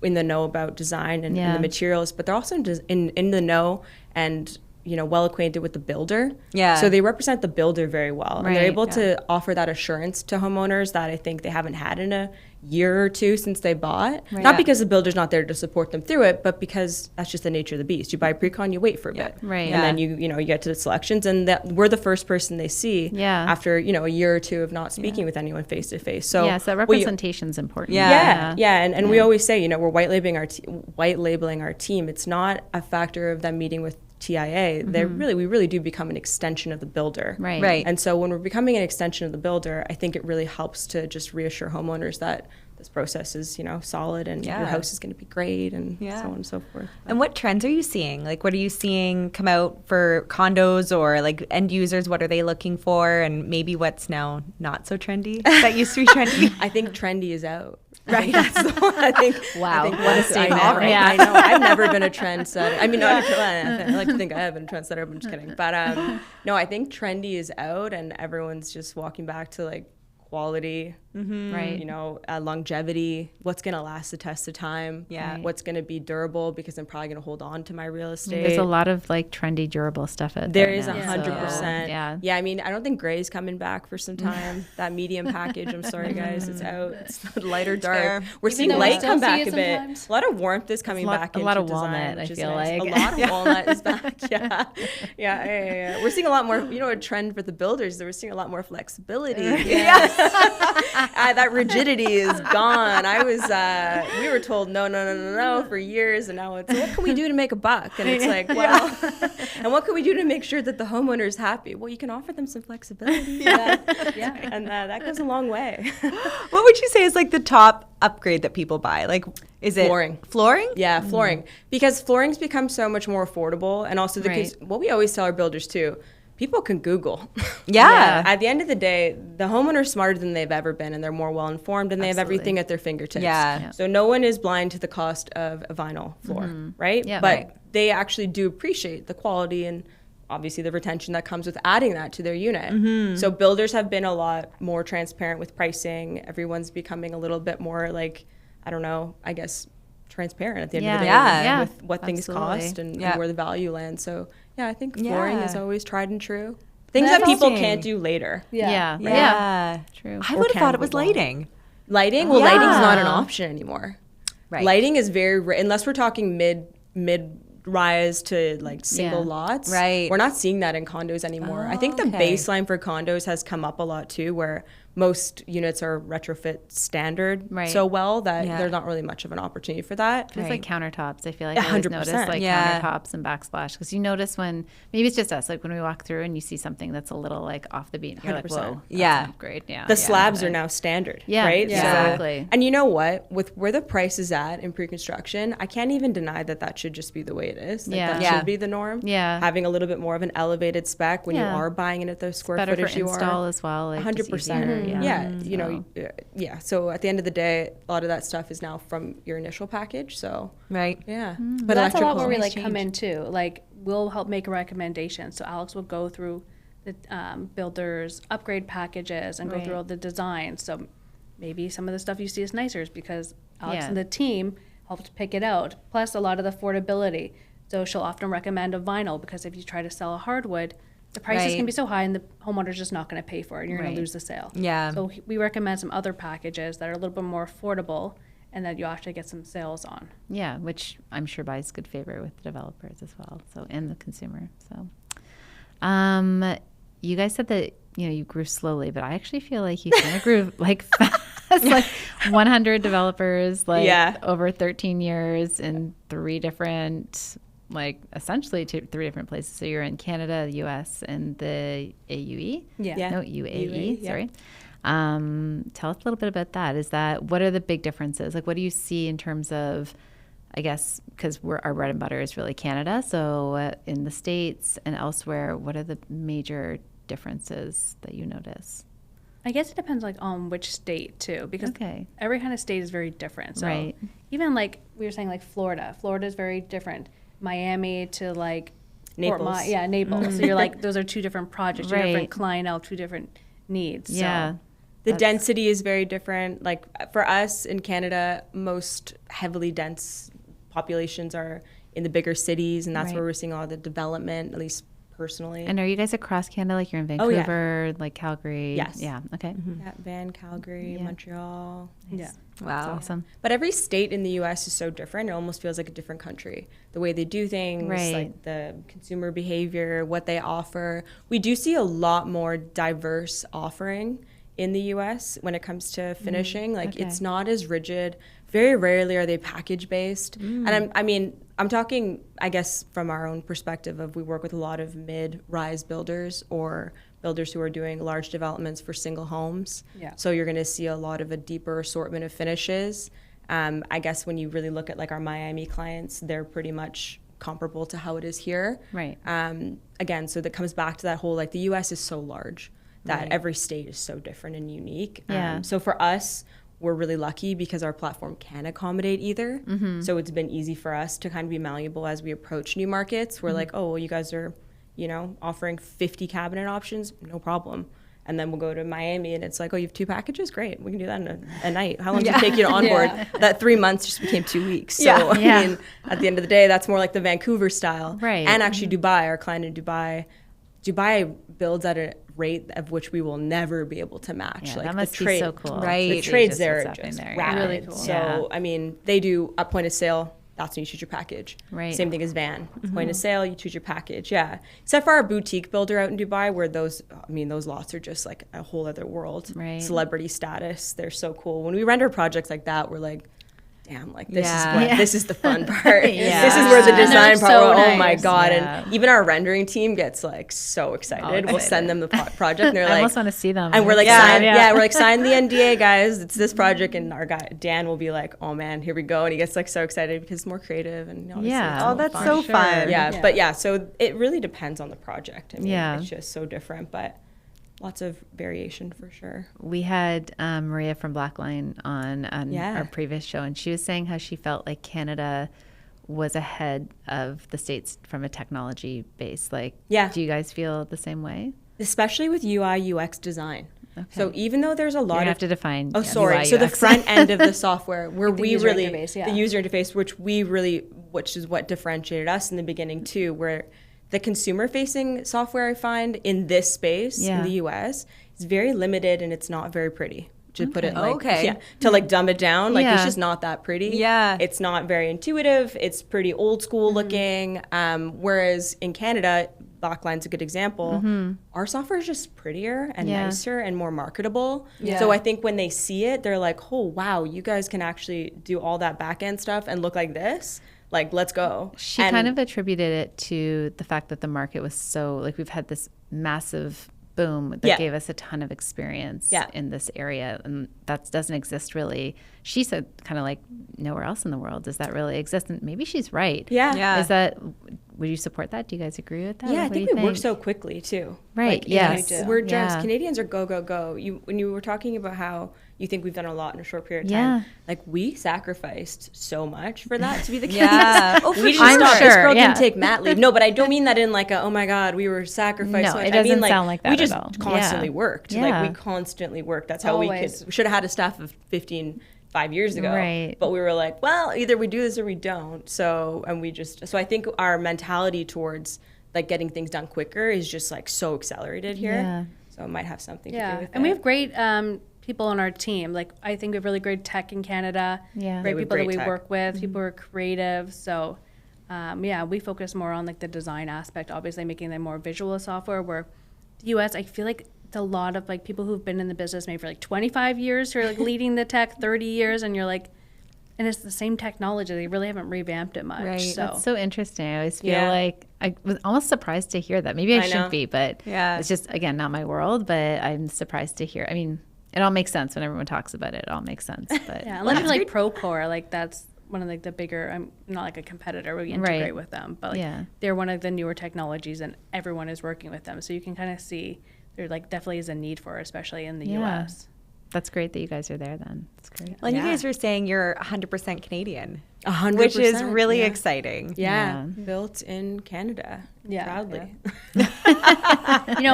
in the know about design and Yeah. the materials, but they're also in the know and well acquainted with the builder. Yeah. So they represent the builder very well, and they're Right. able to offer that assurance to homeowners that I think they haven't had in a year or two since they bought. Right. Not Yeah. because the builder's not there to support them through it, but because that's just the nature of the beast. You buy pre-con, you wait for a bit, Right. and then you get to the selections, and that we're the first person they see Yeah. after a year or two of not speaking with anyone face to face. So yeah, so that we- representation's important. Yeah. yeah, and we always say, we're white labeling our team. It's not a factor of them meeting with TIA. We really do become an extension of the builder. Right. Right. And so when we're becoming an extension of the builder, I think it really helps to just reassure homeowners that this process is, solid and Yeah. your house is going to be great and Yeah. so on and so forth. And what trends are you seeing? Like, what are you seeing come out for condos or like end users? What are they looking for? And maybe what's now not so trendy that used to be trendy? I think trendy is out. Right. That's the one. I think. Wow, I think what a that's- statement, I know, right? yeah. I know. I've never been a trendsetter. I mean, I like to think I have been a trendsetter. But I'm just kidding. But no, I think trendy is out, and everyone's just walking back to like quality, Right. longevity, what's going to last the test of time, Yeah. what's going to be durable because I'm probably going to hold on to my real estate. There's a lot of like trendy, durable stuff out There there. is now, 100%. so, Yeah, I mean, I don't think gray's coming back for some time. That medium package, I'm sorry guys, it's out. It's light or dark. fair. We're Even seeing though we light still come see back it a bit. sometimes. A lot of warmth is coming back a into lot of design, walnut, which I is feel nice. like. A lot of walnut is back. Yeah. We're seeing a lot more. A trend for the builders. That we're seeing a lot more flexibility. That rigidity is gone. We were told no for years, and now it's what can we do to make a buck? And it's like, well, and what can we do to make sure that the homeowner is happy? Well, you can offer them some flexibility. And that goes a long way. What would you say is like the top upgrade that people buy? Like, is it Flooring. Flooring? Yeah, flooring. Because flooring's become so much more affordable. And also, Right. what we always tell our builders too, people can Google. Yeah. At the end of the day, the homeowner's smarter than they've ever been, and they're more well-informed, and they have Absolutely. everything at their fingertips. Yeah. So no one is blind to the cost of a vinyl floor, right? Yeah. But Right. they actually do appreciate the quality and obviously the retention that comes with adding that to their unit. So builders have been a lot more transparent with pricing. Everyone's becoming a little bit more like, I don't know, I guess transparent at the end of the day Yeah. with what things Absolutely. cost and Yeah. where the value lands. So yeah, I think flooring is Yeah. always tried and true. Things that people can't do later. Yeah. Yeah. True. I Or would have can thought it was go on. lighting. Lighting? Well, Yeah. lighting's not an option anymore. Right. Lighting is very unless we're talking mid rise to like single lots. Right. We're not seeing that in condos anymore. I think the baseline for condos has come up a lot too, where most units are retrofit standard so well that there's not really much of an opportunity for that. It's like countertops. I feel like I always 100%. notice like countertops and backsplash, because you notice when, maybe it's just us, like when we walk through and you see something that's a little like off the beat, you're like, whoa, that's great. Yeah. The slabs are now standard, right? Yeah, exactly. So, and you know what? With where the price is at in pre-construction, I can't even deny that should just be the way it is. Like that should be the norm. Yeah. Having a little bit more of an elevated spec when you are buying it at the square footage you are. Better for install as well. Like 100%. Yeah, you know, so at the end of the day, a lot of that stuff is now from your initial package. So yeah, but that's a lot where we like come in too. Like we'll help make a recommendation. So Alex will go through the builders' upgrade packages and go through all the designs. So maybe some of the stuff you see is nicer is because Alex and the team helped pick it out. Plus a lot of the affordability. So she'll often recommend a vinyl, because if you try to sell a hardwood, the prices can be so high and the homeowner's just not going to pay for it and you're going to lose the sale. Yeah. So we recommend some other packages that are a little bit more affordable and that you actually get some sales on. Yeah, which I'm sure buys good favor with the developers as well, so, and the consumer. So you guys said that, you know, you grew slowly, but I actually feel like you kind of grew like fast, like 100 developers, like over 13 years in 3 different, like essentially 3 different places. So you're in Canada, the US, and the AUE. UAE. Sorry. Tell us a little bit about that. What are the big differences? Like, what do you see in terms of, I guess, because our bread and butter is really Canada. So in the States and elsewhere, what are the major differences that you notice? I guess it depends like on which state too, because every kind of state is very different. So even like we were saying, like Florida is very different. Miami to like Naples. Naples. So you're like, those are 2 different projects, 2 different clientele, 2 different needs. Yeah. So the density is very different. Like for us in Canada, most heavily dense populations are in the bigger cities, and that's where we're seeing all the development, at least personally. And are you guys across Canada? Like you're in Vancouver, like Calgary? Yes. Yeah. Okay. Yeah, Calgary, Montreal. Yeah. Wow. That's awesome. But every state in the U.S. is so different. It almost feels like a different country. The way they do things, like the consumer behavior, what they offer. We do see a lot more diverse offering in the U.S. when it comes to finishing. It's not as rigid. Very rarely are they package based. And I'm talking, I guess, from our own perspective of we work with a lot of mid-rise builders or builders who are doing large developments for single homes. Yeah. So you're going to see a lot of a deeper assortment of finishes. I guess when you really look at like our Miami clients, they're pretty much comparable to how it is here. Right. Again, so that comes back to that whole, like the U.S. is so large that every state is so different and unique. Yeah. So for us, we're really lucky because our platform can accommodate either. So it's been easy for us to kind of be malleable as we approach new markets. We're like, oh, well, you guys are, offering 50 cabinet options, no problem. And then we'll go to Miami and it's like, oh, you have 2 packages? Great. We can do that in a night. How long did it take you to onboard? That 3 months just became 2 weeks. So, I mean, at the end of the day, that's more like the Vancouver style. Right. And actually Dubai, our client in Dubai builds at a rate of which we will never be able to match. Yeah, like that must be so cool. Right. The trades there are just rapid. Really cool. So, I mean, they do a point of sale. That's when you choose your package. Right. Same thing as van. Point of sale, you choose your package. Yeah. Except for our boutique builder out in Dubai, where those lots are just like a whole other world. Right. Celebrity status. They're so cool. When we render projects like that, we're like, damn, like this is the fun part. This is where the design part, oh my God. And even our rendering team gets like so excited. We'll send them the project and they're like, I almost want to see them. And we're like, we're like, sign the NDA, guys. It's this project. And our guy, Dan, will be like, oh man, here we go. And he gets like so excited because it's more creative. And that's fun. So fun. Yeah. But so it really depends on the project. I mean, it's just so different. But lots of variation for sure. We had Maria from Blackline on our previous show, and she was saying how she felt like Canada was ahead of the States from a technology base. Like, do you guys feel the same way? Especially with UI, UX design. Okay. So even though there's a lot you have to define. Oh, sorry. UI, so the front end of the software, where the user interface, which is what differentiated us in the beginning too, where the consumer-facing software I find in this space in the U.S. is very limited and it's not very pretty, to put it like, Okay. to like dumb it down. Like, it's Yeah. just not that pretty. Yeah. It's not very intuitive. It's pretty old school looking. Whereas in Canada, Blackline's a good example. Our software is just prettier and nicer and more marketable. Yeah. So I think when they see it, they're like, oh, wow, you guys can actually do all that back end stuff and look like this. Like, let's go. She kind of attributed it to the fact that the market was so, like, we've had this massive boom that gave us a ton of experience in this area, and that doesn't exist really. She said kind of like nowhere else in the world does that really exist, and maybe she's right. Yeah. Is that, would you support that? Do you guys agree with that? Yeah, I What do think you we work so quickly too. Right. Like, Yes. We're just Yeah. Canadians are go go go. When you were talking about how you think we've done a lot in a short period of Yeah. time, like we sacrificed so much for that to be the case. Yeah. Oh, for We just I'm stopped. This sure, girl yeah. didn't take mat leave. No, but I don't mean that in like a, oh my God, we were sacrificed No, so much. it I mean, doesn't sound like that we at just all. constantly Yeah. worked. Yeah. Like we constantly worked. That's how we should have had a staff of 5 years ago. Right. But we were like, well, either we do this or we don't. So I think our mentality towards like getting things done quicker is just like so accelerated here. Yeah. So it might have something to do with it. And we have great people on our team. Like, I think we have really great tech in Canada. Yeah. Great Yeah, we people have that great we tech. work with. People who are creative. So, we focus more on like the design aspect, obviously making them more visual software. Where the US, I feel like it's a lot of like people who've been in the business maybe for like 25 years who are like leading the tech 30 years, and you're like, and it's the same technology. They really haven't revamped it much. Right. So That's so interesting. I always feel Yeah. like I was almost surprised to hear that. Maybe I I know. shouldn't be, but Yeah. it's just, again, not my world, but I'm surprised to hear. I mean, it all makes sense when everyone talks about it. It all makes sense. But yeah, unless you're like Procore, like that's one of like the bigger. I'm not like a competitor. We integrate Right. with them, but like Yeah. they're one of the newer technologies, and everyone is working with them. So you can kind of see there like definitely is a need for it, especially in the Yeah. U.S. that's great that you guys are there then. That's great. Well, and you Yeah. guys were saying you're 100% Canadian, 100%, which is really yeah. exciting. Yeah. Built in Canada. Yeah. Proudly.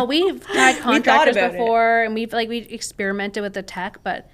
We've tried contractors about it. before, and we experimented with the tech, but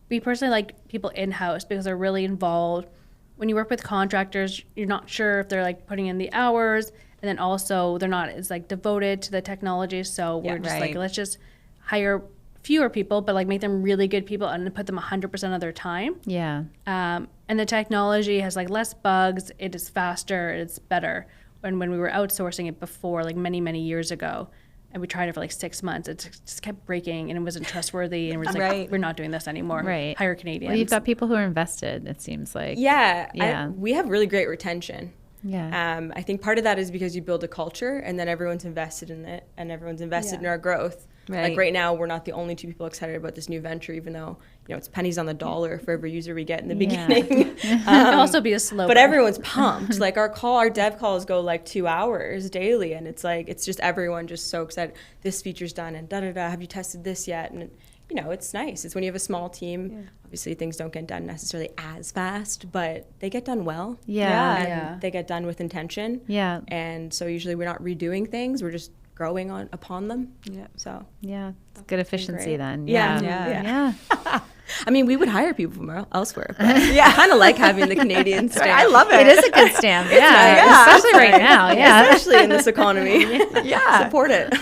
we personally like people in-house because they're really involved. When you work with contractors, you're not sure if they're like putting in the hours, and then also they're not as like devoted to the technology. So we're just like, right. let's just hire fewer people, but like make them really good people and put them 100% of their time. Yeah. And the technology has like less bugs. It is faster. It's better. And when we were outsourcing it before, like many, many years ago, and we tried it for like 6 months, it just kept breaking and it wasn't trustworthy. And we're just like, Right. we're not doing this anymore. Right. Hire Canadians. Well, you've got people who are invested, it seems like. Yeah. Yeah. We have really great retention. Yeah. I think part of that is because you build a culture and then everyone's invested in it and everyone's invested in our growth. Right. Like right now, we're not the only two people excited about this new venture, even though, it's pennies on the dollar for every user we get in the beginning. it can also be a slow. But everyone's pumped. Like our dev calls go like 2 hours daily. And it's like, it's just everyone just so excited. This feature's done and da-da-da. Have you tested this yet? And it's nice. It's when you have a small team. Yeah. Obviously, things don't get done necessarily as fast, but they get done well. Yeah. And they get done with intention. Yeah. And so usually we're not redoing things. We're just growing upon them. Yeah. So Yeah. It's good efficiency great. then. Yeah. Yeah. I mean, we would hire people from elsewhere. But I kind of like having the Canadian stamp. I love it. It is a good stamp. Yeah. Yeah. Especially right now. Yeah. Especially in this economy. Yeah. Support it.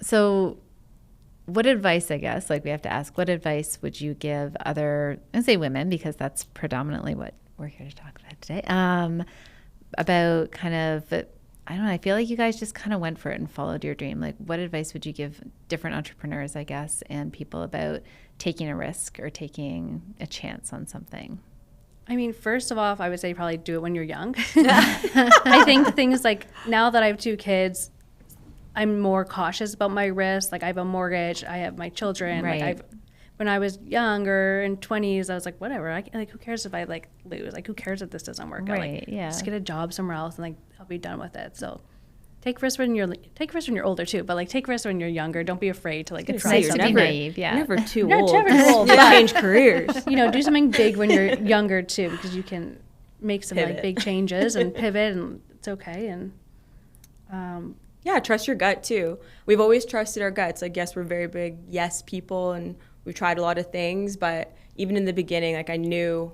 So what advice, I guess, like we have to ask, what advice would you give other, I say women, because that's predominantly what we're here to talk about today, about kind of, I don't know, I feel like you guys just kind of went for it and followed your dream. Like, what advice would you give different entrepreneurs, I guess, and people about taking a risk or taking a chance on something? I mean, first of all, I would say probably do it when you're young. I think things like now that I have 2 kids, I'm more cautious about my risk. Like I have a mortgage, I have my children. Right. Like when I was younger in 20s, I was like, whatever. Like who cares if I like lose? Like who cares if this doesn't work out? Right, Like, yeah. just get a job somewhere else and like I'll be done with it. So take risks when you're older too, but like take risks when you're younger. Don't be afraid to like try nice to be something. naive, yeah. You're never too You're old. never too old, You but- change careers. Do something big when you're younger too, because you can make some like Pivot. big changes and pivot, and it's okay. And Yeah, trust your gut too. We've always trusted our guts. Like, yes, we're very big yes people, and we've tried a lot of things. But even in the beginning, like I knew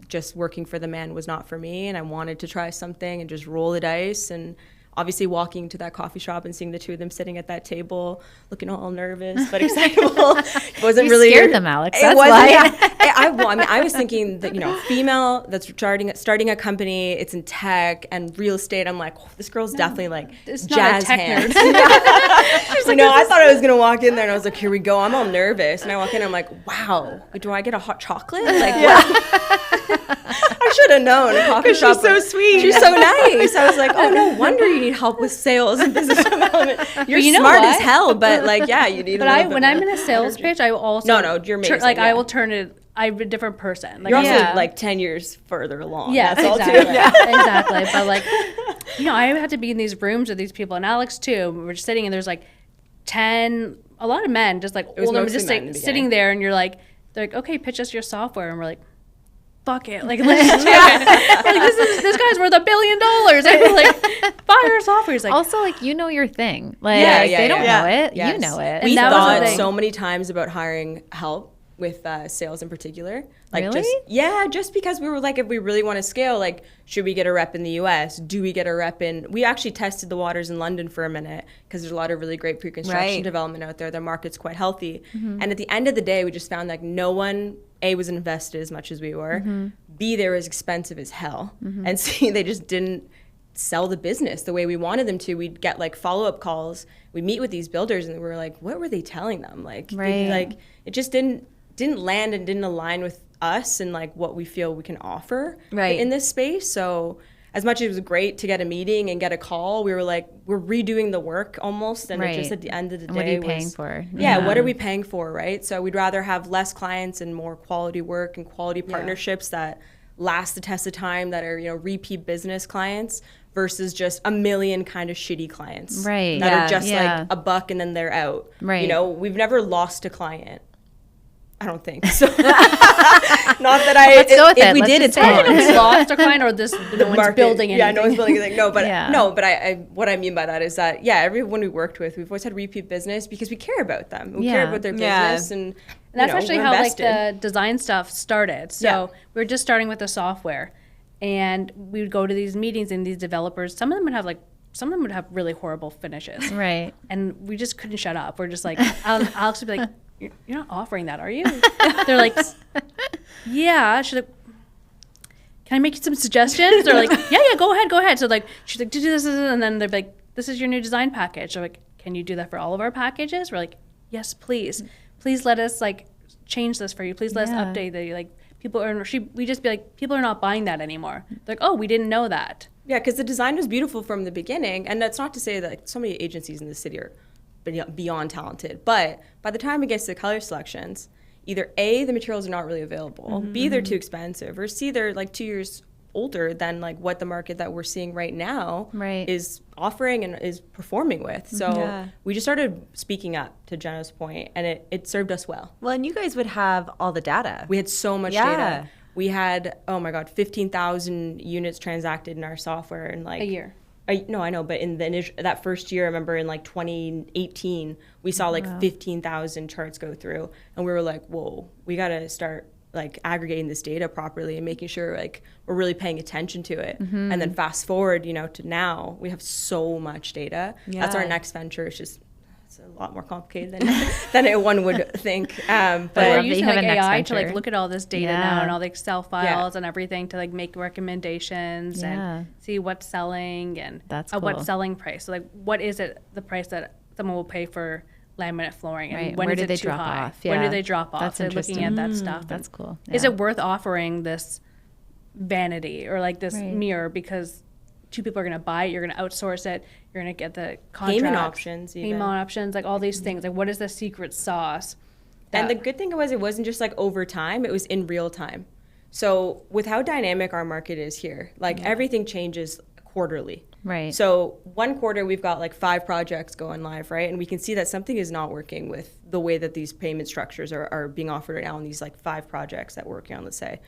just working for the man was not for me, and I wanted to try something and just roll the dice. And obviously walking to that coffee shop and seeing the two of them sitting at that table, looking all nervous but excitable. It wasn't really scared them, Alex. That's why. why. I was thinking that, female that's starting a company, it's in tech and real estate. I'm like, oh, this girl's definitely like it's jazz not a tech hands. nerd. She's like, I thought I was gonna walk in there and I was like, here we go. I'm all nervous, and I walk in, I'm like, wow, do I get a hot chocolate? Like, I should have known. A coffee shop. She's so sweet. She's so nice. I was like, oh, no wonder you need help with sales and business development. You're smart as hell, but like, yeah, you need. But when I'm in a sales pitch, I will also you're amazing. I will turn it. I'm a different person. Like, you're also like 10 years further along. Yeah, exactly. Exactly. But like, I had to be in these rooms with these people, and Alex too. We're just sitting, and there's like 10, a lot of men, just like older, just sitting there, and you're like, they're like, okay, pitch us your software, and we're like, fuck it, like let's just do it. Like, this guy's worth $1 billion. And we're like, buy our software. He's like, also like your thing. Like they don't know it, you know it. We thought so many times about hiring help with sales in particular. Like, really? Just because we were like, if we really want to scale, like, should we get a rep in the US? Do we get a rep in? We actually tested the waters in London for a minute because there's a lot of really great pre-construction development out there. Their market's quite healthy. Mm-hmm. And at the end of the day, we just found like no one, A, was invested as much as we were. Mm-hmm. B, they were as expensive as hell. Mm-hmm. And C, they just didn't sell the business the way we wanted them to. We'd get like follow-up calls. We meet with these builders and we were like, what were they telling them? Like, it just didn't land and didn't align with us and like what we feel we can offer in this space. So as much as it was great to get a meeting and get a call, we were like, we're redoing the work almost. And it just at the end of the day, what are you paying for? Yeah, what are we paying for, right? So we'd rather have less clients and more quality work and quality partnerships that last the test of time, that are, repeat business clients versus just a million kind of shitty clients that are just like a buck and then they're out. Right. We've never lost a client. I don't think so. Not that I. Let's go with if it. we Let's did, it's fine. We lost a client, or no one's building anything. Yeah, no one's building anything. No, but I what I mean by that is that everyone we worked with, we've always had repeat business because we care about them. We care about their business, and that's actually how like the design stuff started. So we were just starting with the software, and we would go to these meetings, and these developers, some of them would have really horrible finishes, right? And we just couldn't shut up. We're just like, Alex would be like, you're not offering that, are you? They're like, yeah. She's like, can I make you some suggestions? They're like, yeah, go ahead. So like, she's like, do this, and then they're like, this is your new design package. They're like, can you do that for all of our packages? We're like, yes, please. Please let us like change this for you. Please let us update that. Like, we just be like, people are not buying that anymore. They're like, oh, we didn't know that. Yeah, because the design was beautiful from the beginning, and that's not to say that so many agencies in the city are beyond talented, but by the time it gets to the color selections, either A, the materials are not really available, B, they're too expensive, or C, they're like 2 years older than like what the market that we're seeing right now is offering and is performing with. So we just started speaking up, to Jenna's point, and it served us well. Well, and you guys would have all the data. We had so much data. We had, 15,000 units transacted in our software in like a year. No, I know, but in that first year, I remember in like 2018, we saw like 15,000 charts go through, and we were like, whoa, we got to start like aggregating this data properly and making sure like we're really paying attention to it. Mm-hmm. And then fast forward, to now, we have so much data. Yeah. That's our next venture. It's a lot more complicated than one would think. But we're using like AI to like look at all this data now and all the Excel files and everything to like make recommendations and see what's selling and what selling price. So like, what is it, the price that someone will pay for laminate flooring, and when do they drop off? When do they drop off? That's so looking at that stuff. That's cool. Is it worth offering this vanity or like this mirror because two people are going to buy it, you're going to outsource it, you're going to get the contract. Payment options, like all these things. Like, what is the secret sauce? And the good thing was it wasn't just like over time, it was in real time. So with how dynamic our market is here, like everything changes quarterly. Right. So one quarter we've got like 5 projects going live, right? And we can see that something is not working with the way that these payment structures are being offered right now on these like 5 projects that we're working on, let's say.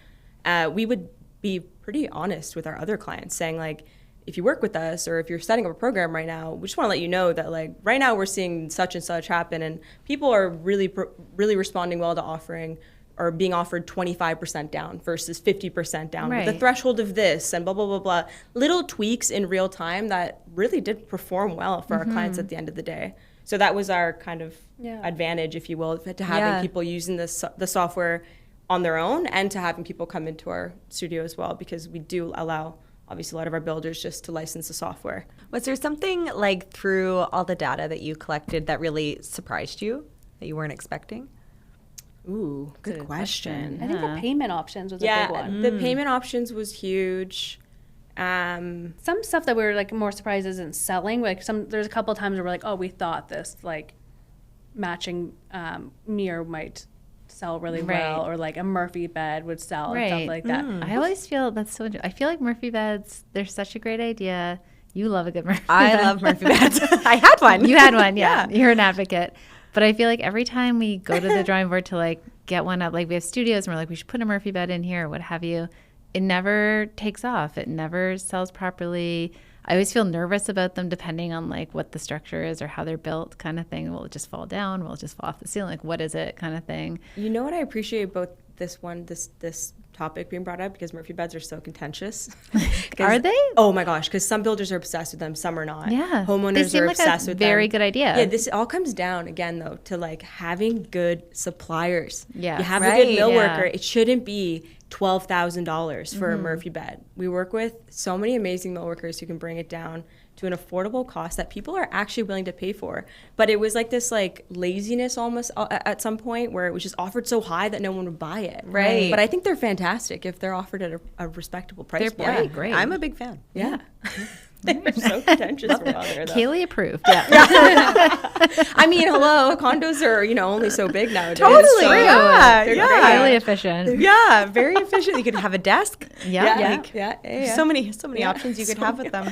We would be pretty honest with our other clients saying like, if you work with us or if you're setting up a program right now, we just want to let you know that like right now we're seeing such and such happen, and people are really responding well to offering are being offered 25% down versus 50% down with the Right. threshold of this and blah, blah, blah, blah. Little tweaks in real time that really did perform well for our clients at the end of the day. So that was our kind of advantage, if you will, to having people using the software on their own and to having people come into our studio as well, because we do allow, obviously, a lot of our builders just to license the software. Was there something like through all the data that you collected that really surprised you that you weren't expecting? Ooh, good question. I think the payment options was a big one. The payment options was huge. Some stuff that we were like more surprised isn't selling. Like there's a couple of times where we're like, oh, we thought this like matching mirror might sell really well, or like a Murphy bed would sell and stuff like that. I always feel that's so. I feel like Murphy beds. They're such a great idea. You love a good Murphy bed. I love Murphy beds. I had one. You had one, yeah. You're an advocate. But I feel like every time we go to the drawing board to like get one up, like we have studios and we're like, we should put a Murphy bed in here or what have you. It never takes off. It never sells properly. I always feel nervous about them depending on like what the structure is or how they're built kind of thing. Will it just fall down? Will it just fall off the ceiling? Like what is it kind of thing? You know what I appreciate about this topic being brought up, because Murphy beds are so contentious. Are they? Oh my gosh, because some builders are obsessed with them, some are not. Yeah. Homeowners they seem are like obsessed a with them. very good idea. Yeah, this all comes down again though to like having good suppliers. Yeah. You have a Right. good mill Yeah. worker. It shouldn't be $12,000 for a Murphy bed. We work with so many amazing mill workers who can bring it down to an affordable cost that people are actually willing to pay for. But it was like this like laziness almost at some point where it was just offered so high that no one would buy it. Right. But I think they're fantastic if they're offered at a respectable price They're point. great. I'm a big fan. Yeah. They were so contentious for a while there, though. Kaylee approved. Yeah. I mean, hello, condos are, only so big nowadays. Totally. So Yeah. they're Yeah. great. Highly efficient. Yeah, very efficient. You could have a desk. Yeah. Yeah, Like, yeah. So many options you could have with them.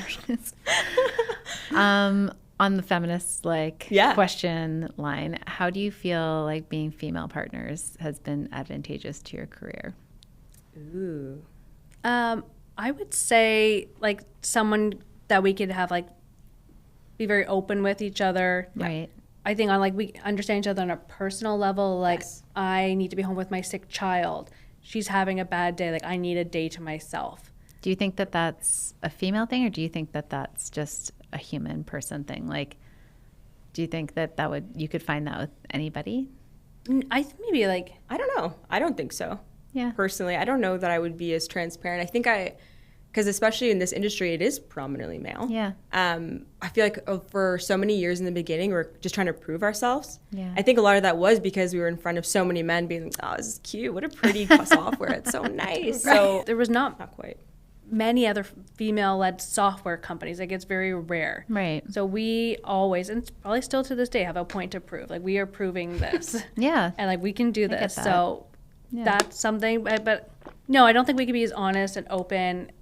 On the feminist Yeah. question line, how do you feel like being female partners has been advantageous to your career? Ooh. I would say like someone that we could have like be very open with each other. Right. I think on like we understand each other on a personal level. Like Yes. I need to be home with my sick child. She's having a bad day. Like I need a day to myself. Do you think that that's a female thing, or do you think that that's just a human person thing? Like, do you think that you could find that with anybody? I think maybe like I don't know. I don't think so. Yeah. Personally, I don't know that I would be as transparent. I think because especially in this industry, it is predominantly male. Yeah. I feel like for so many years in the beginning, we're just trying to prove ourselves. Yeah. I think a lot of that was because we were in front of so many men being like, oh, this is cute. What a pretty software. It's so nice. So there was not quite. many other female-led software companies. Like it's very rare. Right. So we always, and it's probably still to this day, have a point to prove. Like we are proving this. Yeah. And like we can do get this. that. So that's something. But no, I don't think we could be as honest and open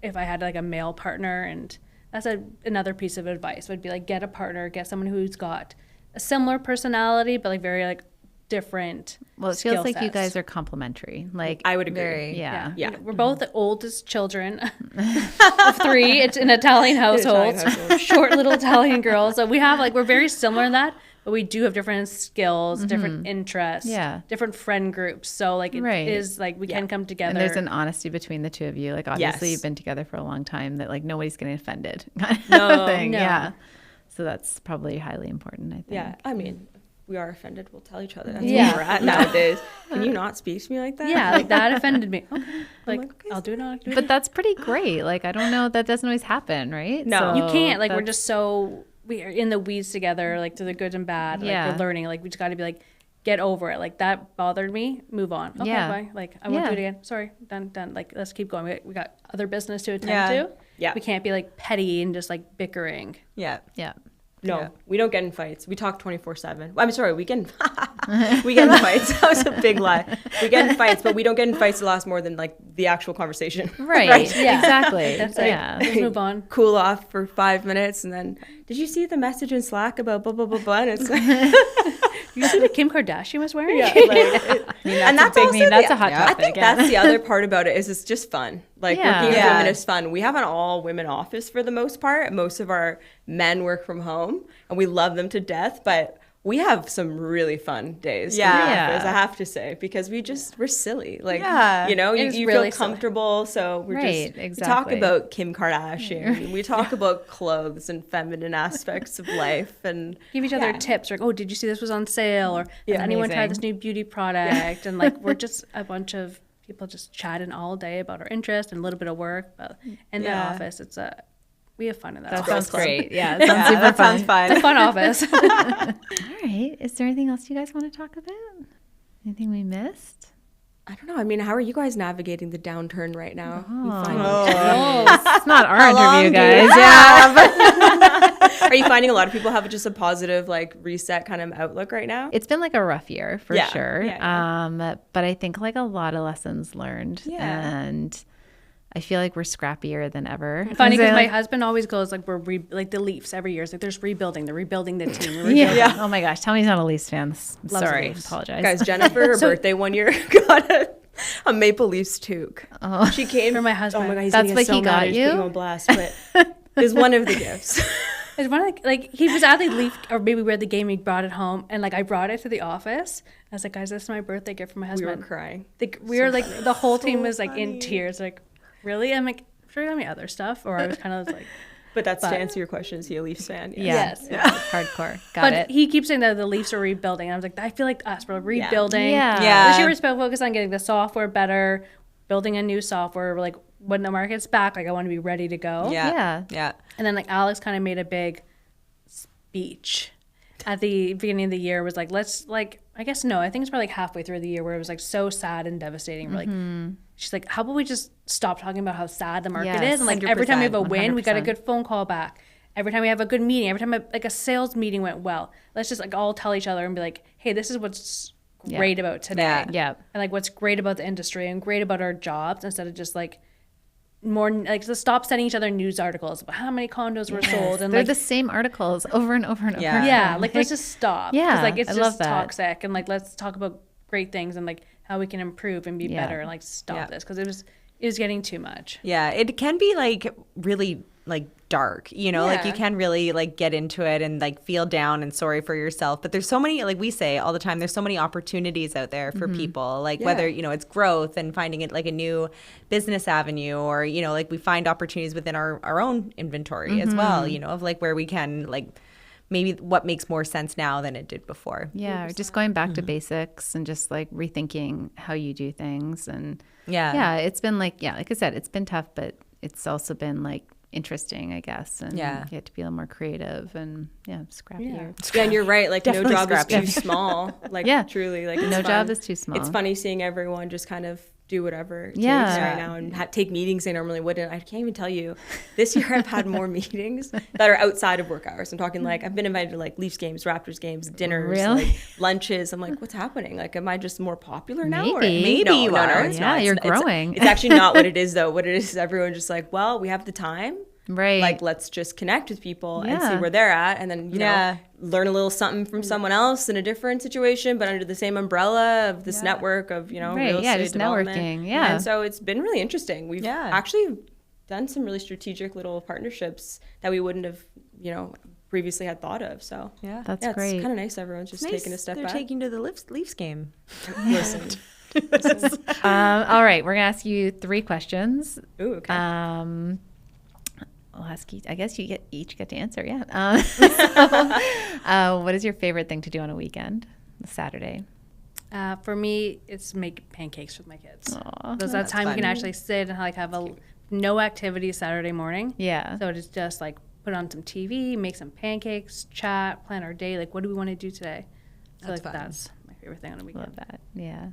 if I had like a male partner. And that's another piece of advice would be like get a partner, get someone who's got a similar personality, but like very like different. Well, it feels skill like you sets. guys are complementary. Like, I would agree. yeah. Yeah. We're both the oldest children of three. It's an Italian household. Short little Italian girls. So we have like, we're very similar in that, but we do have different skills, different interests, different friend groups. So like it is like we can come together. And there's an honesty between the two of you. Like obviously Yes. you've been together for a long time that like nobody's getting offended kind of thing. No. Yeah. So that's probably highly important, I think. Yeah. I mean, we are offended. We'll tell each other. That's Yeah. where we're at nowadays. Can you not speak to me like that? Yeah, like that offended me. Okay. Like, okay, I'll do it on. But that's pretty great. Like, I don't know, that doesn't always happen, right? No. You can't. Like, we're that's- just so, we are in the weeds together, like, to the good and bad. Like, Yeah. we're learning. Like, we just got to be like, get over it. Like, that bothered me. Move on. Okay, Yeah. bye. Like, I won't Yeah. do it again. Sorry. Done. Like, let's keep going. We got other business to attend Yeah. to. Yeah. We can't be, like, petty and just, like, bickering. Yeah. Yeah. No, Yeah. we don't get in fights. We talk 24/7. I'm sorry, we get in fights. That was a big lie. We get in fights, but we don't get in fights that last more than like the actual conconversation. Right. Yeah. Exactly. That's like, yeah. let's move on. Cool off for 5 minutes, and then did you see the message in Slack about blah blah blah blah? And it's like, You see what Kim Kardashian was wearing? yeah, like, and that's big also meme. That's the- a hot yeah. I topic. think that's the other part about it is it's just fun. Like Yeah. working with Yeah. women is fun. We have an all women office for the most part. Most of our men work from home, and we love them to death. But we have some really fun days in the office, I have to say, because we're silly. Like, you know, you really feel comfortable. So we're we talk about Kim Kardashian. We talk about clothes and feminine aspects of life and give each other tips. Like, oh, did you see this was on sale? Or has anyone tried this new beauty product? And like, we're just a bunch of people just chatting all day about our interests and a little bit of work. But in the office, we have fun in that. That sounds great. Yeah, it sounds super fun. Sounds fun. It's a fun office. All right. Is there anything else you guys want to talk about? Anything we missed? I don't know. I mean, how are you guys navigating the downturn right now? It's not our interview, guys. Are you finding a lot of people have just a positive, like, reset kind of outlook right now? It's been like a rough year for sure. But I think like a lot of lessons learned. And I feel like we're scrappier than ever. Funny because my husband always goes like like the Leafs every year. It's like there's rebuilding. They're rebuilding the team. Oh my gosh. Tell me he's not a Leafs fan. Sorry. Leafs. Apologize. Guys, Jenna for her birthday one year got a Maple Leafs toque. Oh. She came for my husband. Oh my God, he's that's what he got you? Put him on blast, but it was one of the gifts. It's one of like he was at the Leaf, or maybe we were at the game. He brought it home, and like I brought it to the office. I was like, guys, this is my birthday gift from my husband. We were crying. We were like the whole team was like in tears. Like, really? I'm like, sure you got me other stuff, or I was kind of like. But to answer your question, is he a Leafs fan? Yes. Hardcore. Got it. But he keeps saying that the Leafs are rebuilding. And I was like, I feel like us, we're rebuilding. Yeah. This year we're focused on getting the software better, building a new software. We're like, when the market's back, like I want to be ready to go. Yeah. And then like Alex kind of made a big speech at the beginning of the year. Was like, let's like, I guess no, I think it's probably like halfway through the year where it was like so sad and devastating. We're like, she's like, how about we just stop talking about how sad the market is? And like every time we have a win, 100%. We got a good phone call back. Every time we have a good meeting, every time like a sales meeting went well, let's just like all tell each other and be like, hey, this is what's great about today. Yeah. And like what's great about the industry and great about our jobs, instead of just like more like to stop sending each other news articles about how many condos were sold. And they're like the same articles over and over and over. Yeah, like let's just stop. Yeah, like it's I just love that. toxic, and like let's talk about great things and like how we can improve and be better, and like stop this because it was getting too much. Yeah, it can be like really like dark, you know, like you can really like get into it and like feel down and sorry for yourself. But there's so many, like we say all the time, there's so many opportunities out there for people, like whether, you know, it's growth and finding it like a new business avenue, or, you know, like we find opportunities within our own inventory as well, you know, of like where we can like maybe what makes more sense now than it did before. Yeah, or just going back to basics and just like rethinking how you do things. And it's been like, like I said, it's been tough, but it's also been like interesting, I guess, and you get to be a little more creative and scrappier. Yeah, and you're right. Like no job scrappy. is too small. Like truly, like no job is too small. It's funny seeing everyone just kind of do whatever it takes right now and take meetings they normally wouldn't. I can't even tell you. This year I've had more meetings that are outside of work hours. I'm talking like I've been invited to like Leafs games, Raptors games, dinners, like lunches. I'm like, what's happening? Like, am I just more popular now? Maybe no, you are. it's not. You're growing. It's actually not what it is though. What it is everyone just like, well, we have the time. Right. Like, let's just connect with people and see where they're at, and then, you know, learn a little something from someone else in a different situation, but under the same umbrella of this network of, you know, real estate just development. Networking. Yeah. And so it's been really interesting. We've actually done some really strategic little partnerships that we wouldn't have, you know, previously had thought of. So that's great. It's kind of nice. Everyone's just taking a step back. They're taking to the Leafs game. Listen. All right. We're going to ask you 3 questions. Ooh, okay. I'll ask you. I guess you each get to answer. Yeah. What is your favorite thing to do on a weekend, Saturday? For me, it's make pancakes with my kids. Aww, because that time we can actually sit and like have no activity Saturday morning. Yeah. So it's just like put on some TV, make some pancakes, chat, plan our day. Like, what do we want to do today? So that's like that's my favorite thing on a weekend. Love that. Yeah.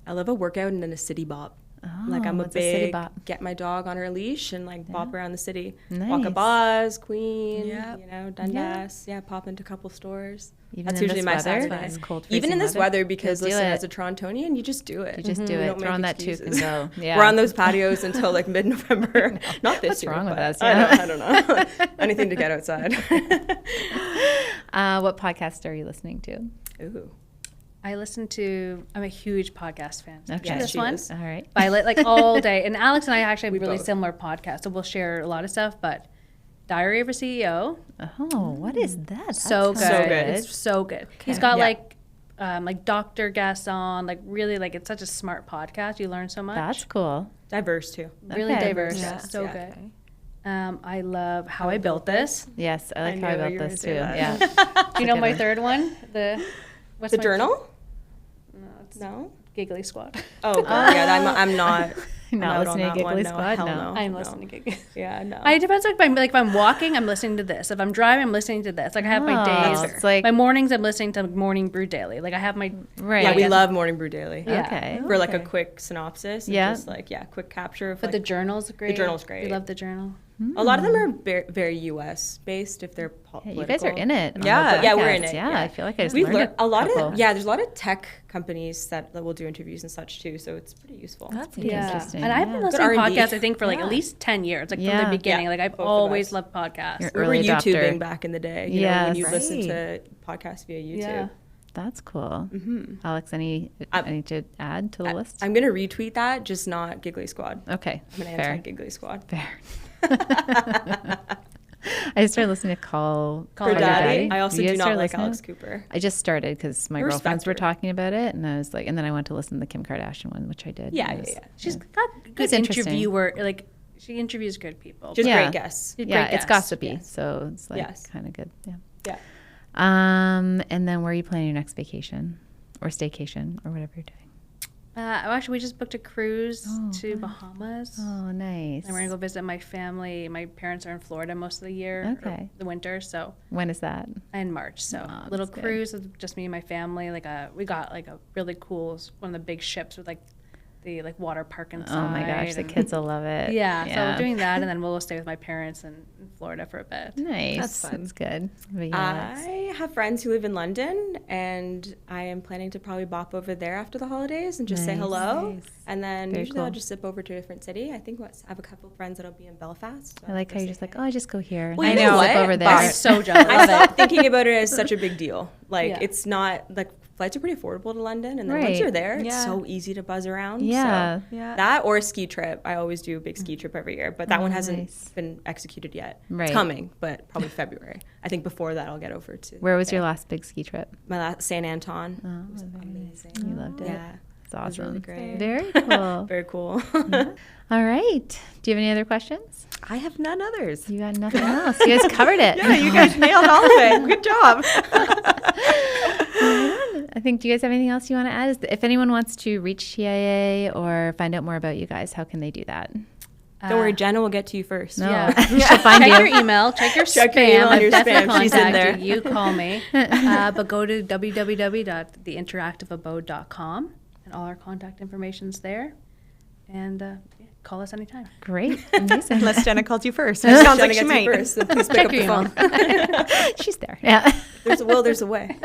I love a workout and then a city bop. Oh, like I'm a big get my dog on her leash and like bop around the city. Nice. Walk a Buzz, Queen, you know, Dundas. Yeah, pop into a couple stores. Even that's in usually this my weather? Saturday. It's cold, even in this weather, because listen, as a Torontonian, you just do it. You just do it. Throw on that tooth and go. Yeah. We're on those patios until like mid-November. Not this year. What's wrong with us? Yeah. I don't know. Anything to get outside. What podcast are you listening to? Ooh. I'm a huge podcast fan. So Okay. This one. All right. Violet, like all day. And Alex and I actually have really similar podcasts. So we'll share a lot of stuff, but Diary of a CEO. Oh, what is that? That So sounds good. good. It's so good. He's got Yeah. like doctor guests on, like really like it's such a smart podcast. You learn so much. That's cool. Diverse too. Really Okay. diverse. Yeah. So Yeah. good. Okay. I love How I Built This. Yes, I like I how I knew built you were this too. gonna say Yeah. that. Do you know good my one. third one? What's The my journal? No, it's No. Giggly Squad. Oh, God. Yeah, I'm not. Not out listening on to that one. Giggly No, Squad? hell No. I'm no. listening to Giggly. Yeah, no. It depends. Like if I'm walking, I'm listening to this. If I'm driving, I'm listening to this. Like I have my Oh, days. it's like- my mornings, I'm listening to Morning Brew Daily. Like I have my Right. Yeah, we Like, love Morning Brew Daily. Yeah. Okay. For like a Okay. quick synopsis. And Yeah. Just like, quick capture of But like, the journal's great. journal's great. We love the journal. a lot of them are very U.S. based if they're Yeah, political. you guys are in it. on Yeah. the Yeah, we're in podcast. it, Yeah, yeah. I feel like I just We learned learn a lot couple. of there's a lot of tech companies that will do interviews and such too, so it's pretty useful. That's Yeah, Interesting, and I've been yeah. listening to Good R&D. podcasts. I think for like Yeah. at least 10 years, like from Yeah. the beginning. Yeah, Like I've both of always us. loved podcasts. You're We were early adopter. YouTubing back in the day, you know, when you Yes. listen to Right. podcasts via YouTube. Yeah. That's cool. Mm-hmm. Alex, any to add to the list? I'm gonna retweet that, just not Giggly Squad. Okay, I'm an fair. anti-Giggly Squad. Fair. I started listening to Call Call For Her Daddy, Daddy. I also You do guys not started like listening? Alex Cooper. I just started because my I respect girlfriends were her. talking about it, and I was like, and then I went to listen to the Kim Kardashian one, which I did. Yeah, and it yeah, was- yeah. She's got good It's interesting. interviewer. Like she interviews good people. Just Yeah. great guests. Great Yeah, it's guests. gossipy, Yes. so it's like Yes. kind of good. Yeah. Yeah. And then where are you planning your next vacation or staycation or whatever you're doing? Actually, we just booked a cruise Oh, to fun. Bahamas. Oh, nice. And we're gonna go visit my family. My parents are in Florida most of the year, or Okay. the winter. So When is that? in March. So Oh, little that's good. cruise with just me and my family. Like we got like a really cool one of the big ships with like the like water park inside. Oh my gosh, the and- kids will love it. Yeah, so we're doing that, and then we'll stay with my parents in Florida for a bit. Nice. That's fun. That's good. What about you, Alex? I have friends who live in London, and I am planning to probably bop over there after the holidays and just say Nice. hello. Nice. And then Very usually cool. I'll just zip over to a different city. I think I have a couple of friends that'll be in Belfast. so I like I'll how you're say just like, hey. oh, I just go here. Well, and you I know zip what? over But there. I'm so jealous. I stopped thinking about it as such a big deal. Like Yeah. it's not like flights are pretty affordable to London, and then Right. once you're there, it's Yeah. so easy to buzz around. Yeah. So Yeah. that or a ski trip. I always do a big ski trip every year, but that Oh, one hasn't nice. been executed yet. Right. It's coming, but probably February. I think before that I'll get over to. Where was there. your last big ski trip? My last San Anton. Oh, It was very nice. amazing. You loved it. Yeah. It's It was awesome. really great. Very cool. Very cool. All right. Do you have any other questions? I have none others. You got nothing else. You guys covered it. Yeah, you guys nailed all of it. Good job. I think, do you guys have anything else you want to add? If anyone wants to reach TIA or find out more about you guys, how can they do that? Don't worry, Jenna will get to you first. No. Yeah. She'll find Check you. your email. Check your Check spam. your email and I've your definitely spam. She's in contacted there. you. Call me. But go to www.theinteractiveabode.com, and all our contact information's there. And call us anytime. Great. Amazing. Unless Jenna called you first. It sounds like Jenna she gets you might. first, so please pick Check up your the email. phone. She's there. Yeah. There's a will, there's a way.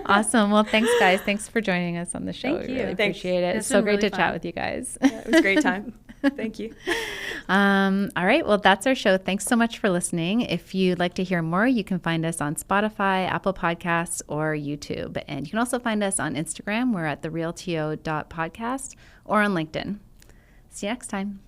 Awesome. Well, thanks, guys. Thanks for joining us on the show. Thank We you. really Thanks. appreciate it. It's It's so been great really to chat fun. with you guys. Yeah, it was a great time. Thank you. All right. Well, that's our show. Thanks so much for listening. If you'd like to hear more, you can find us on Spotify, Apple Podcasts, or YouTube. And you can also find us on Instagram. We're at therealto.podcast or on LinkedIn. See you next time.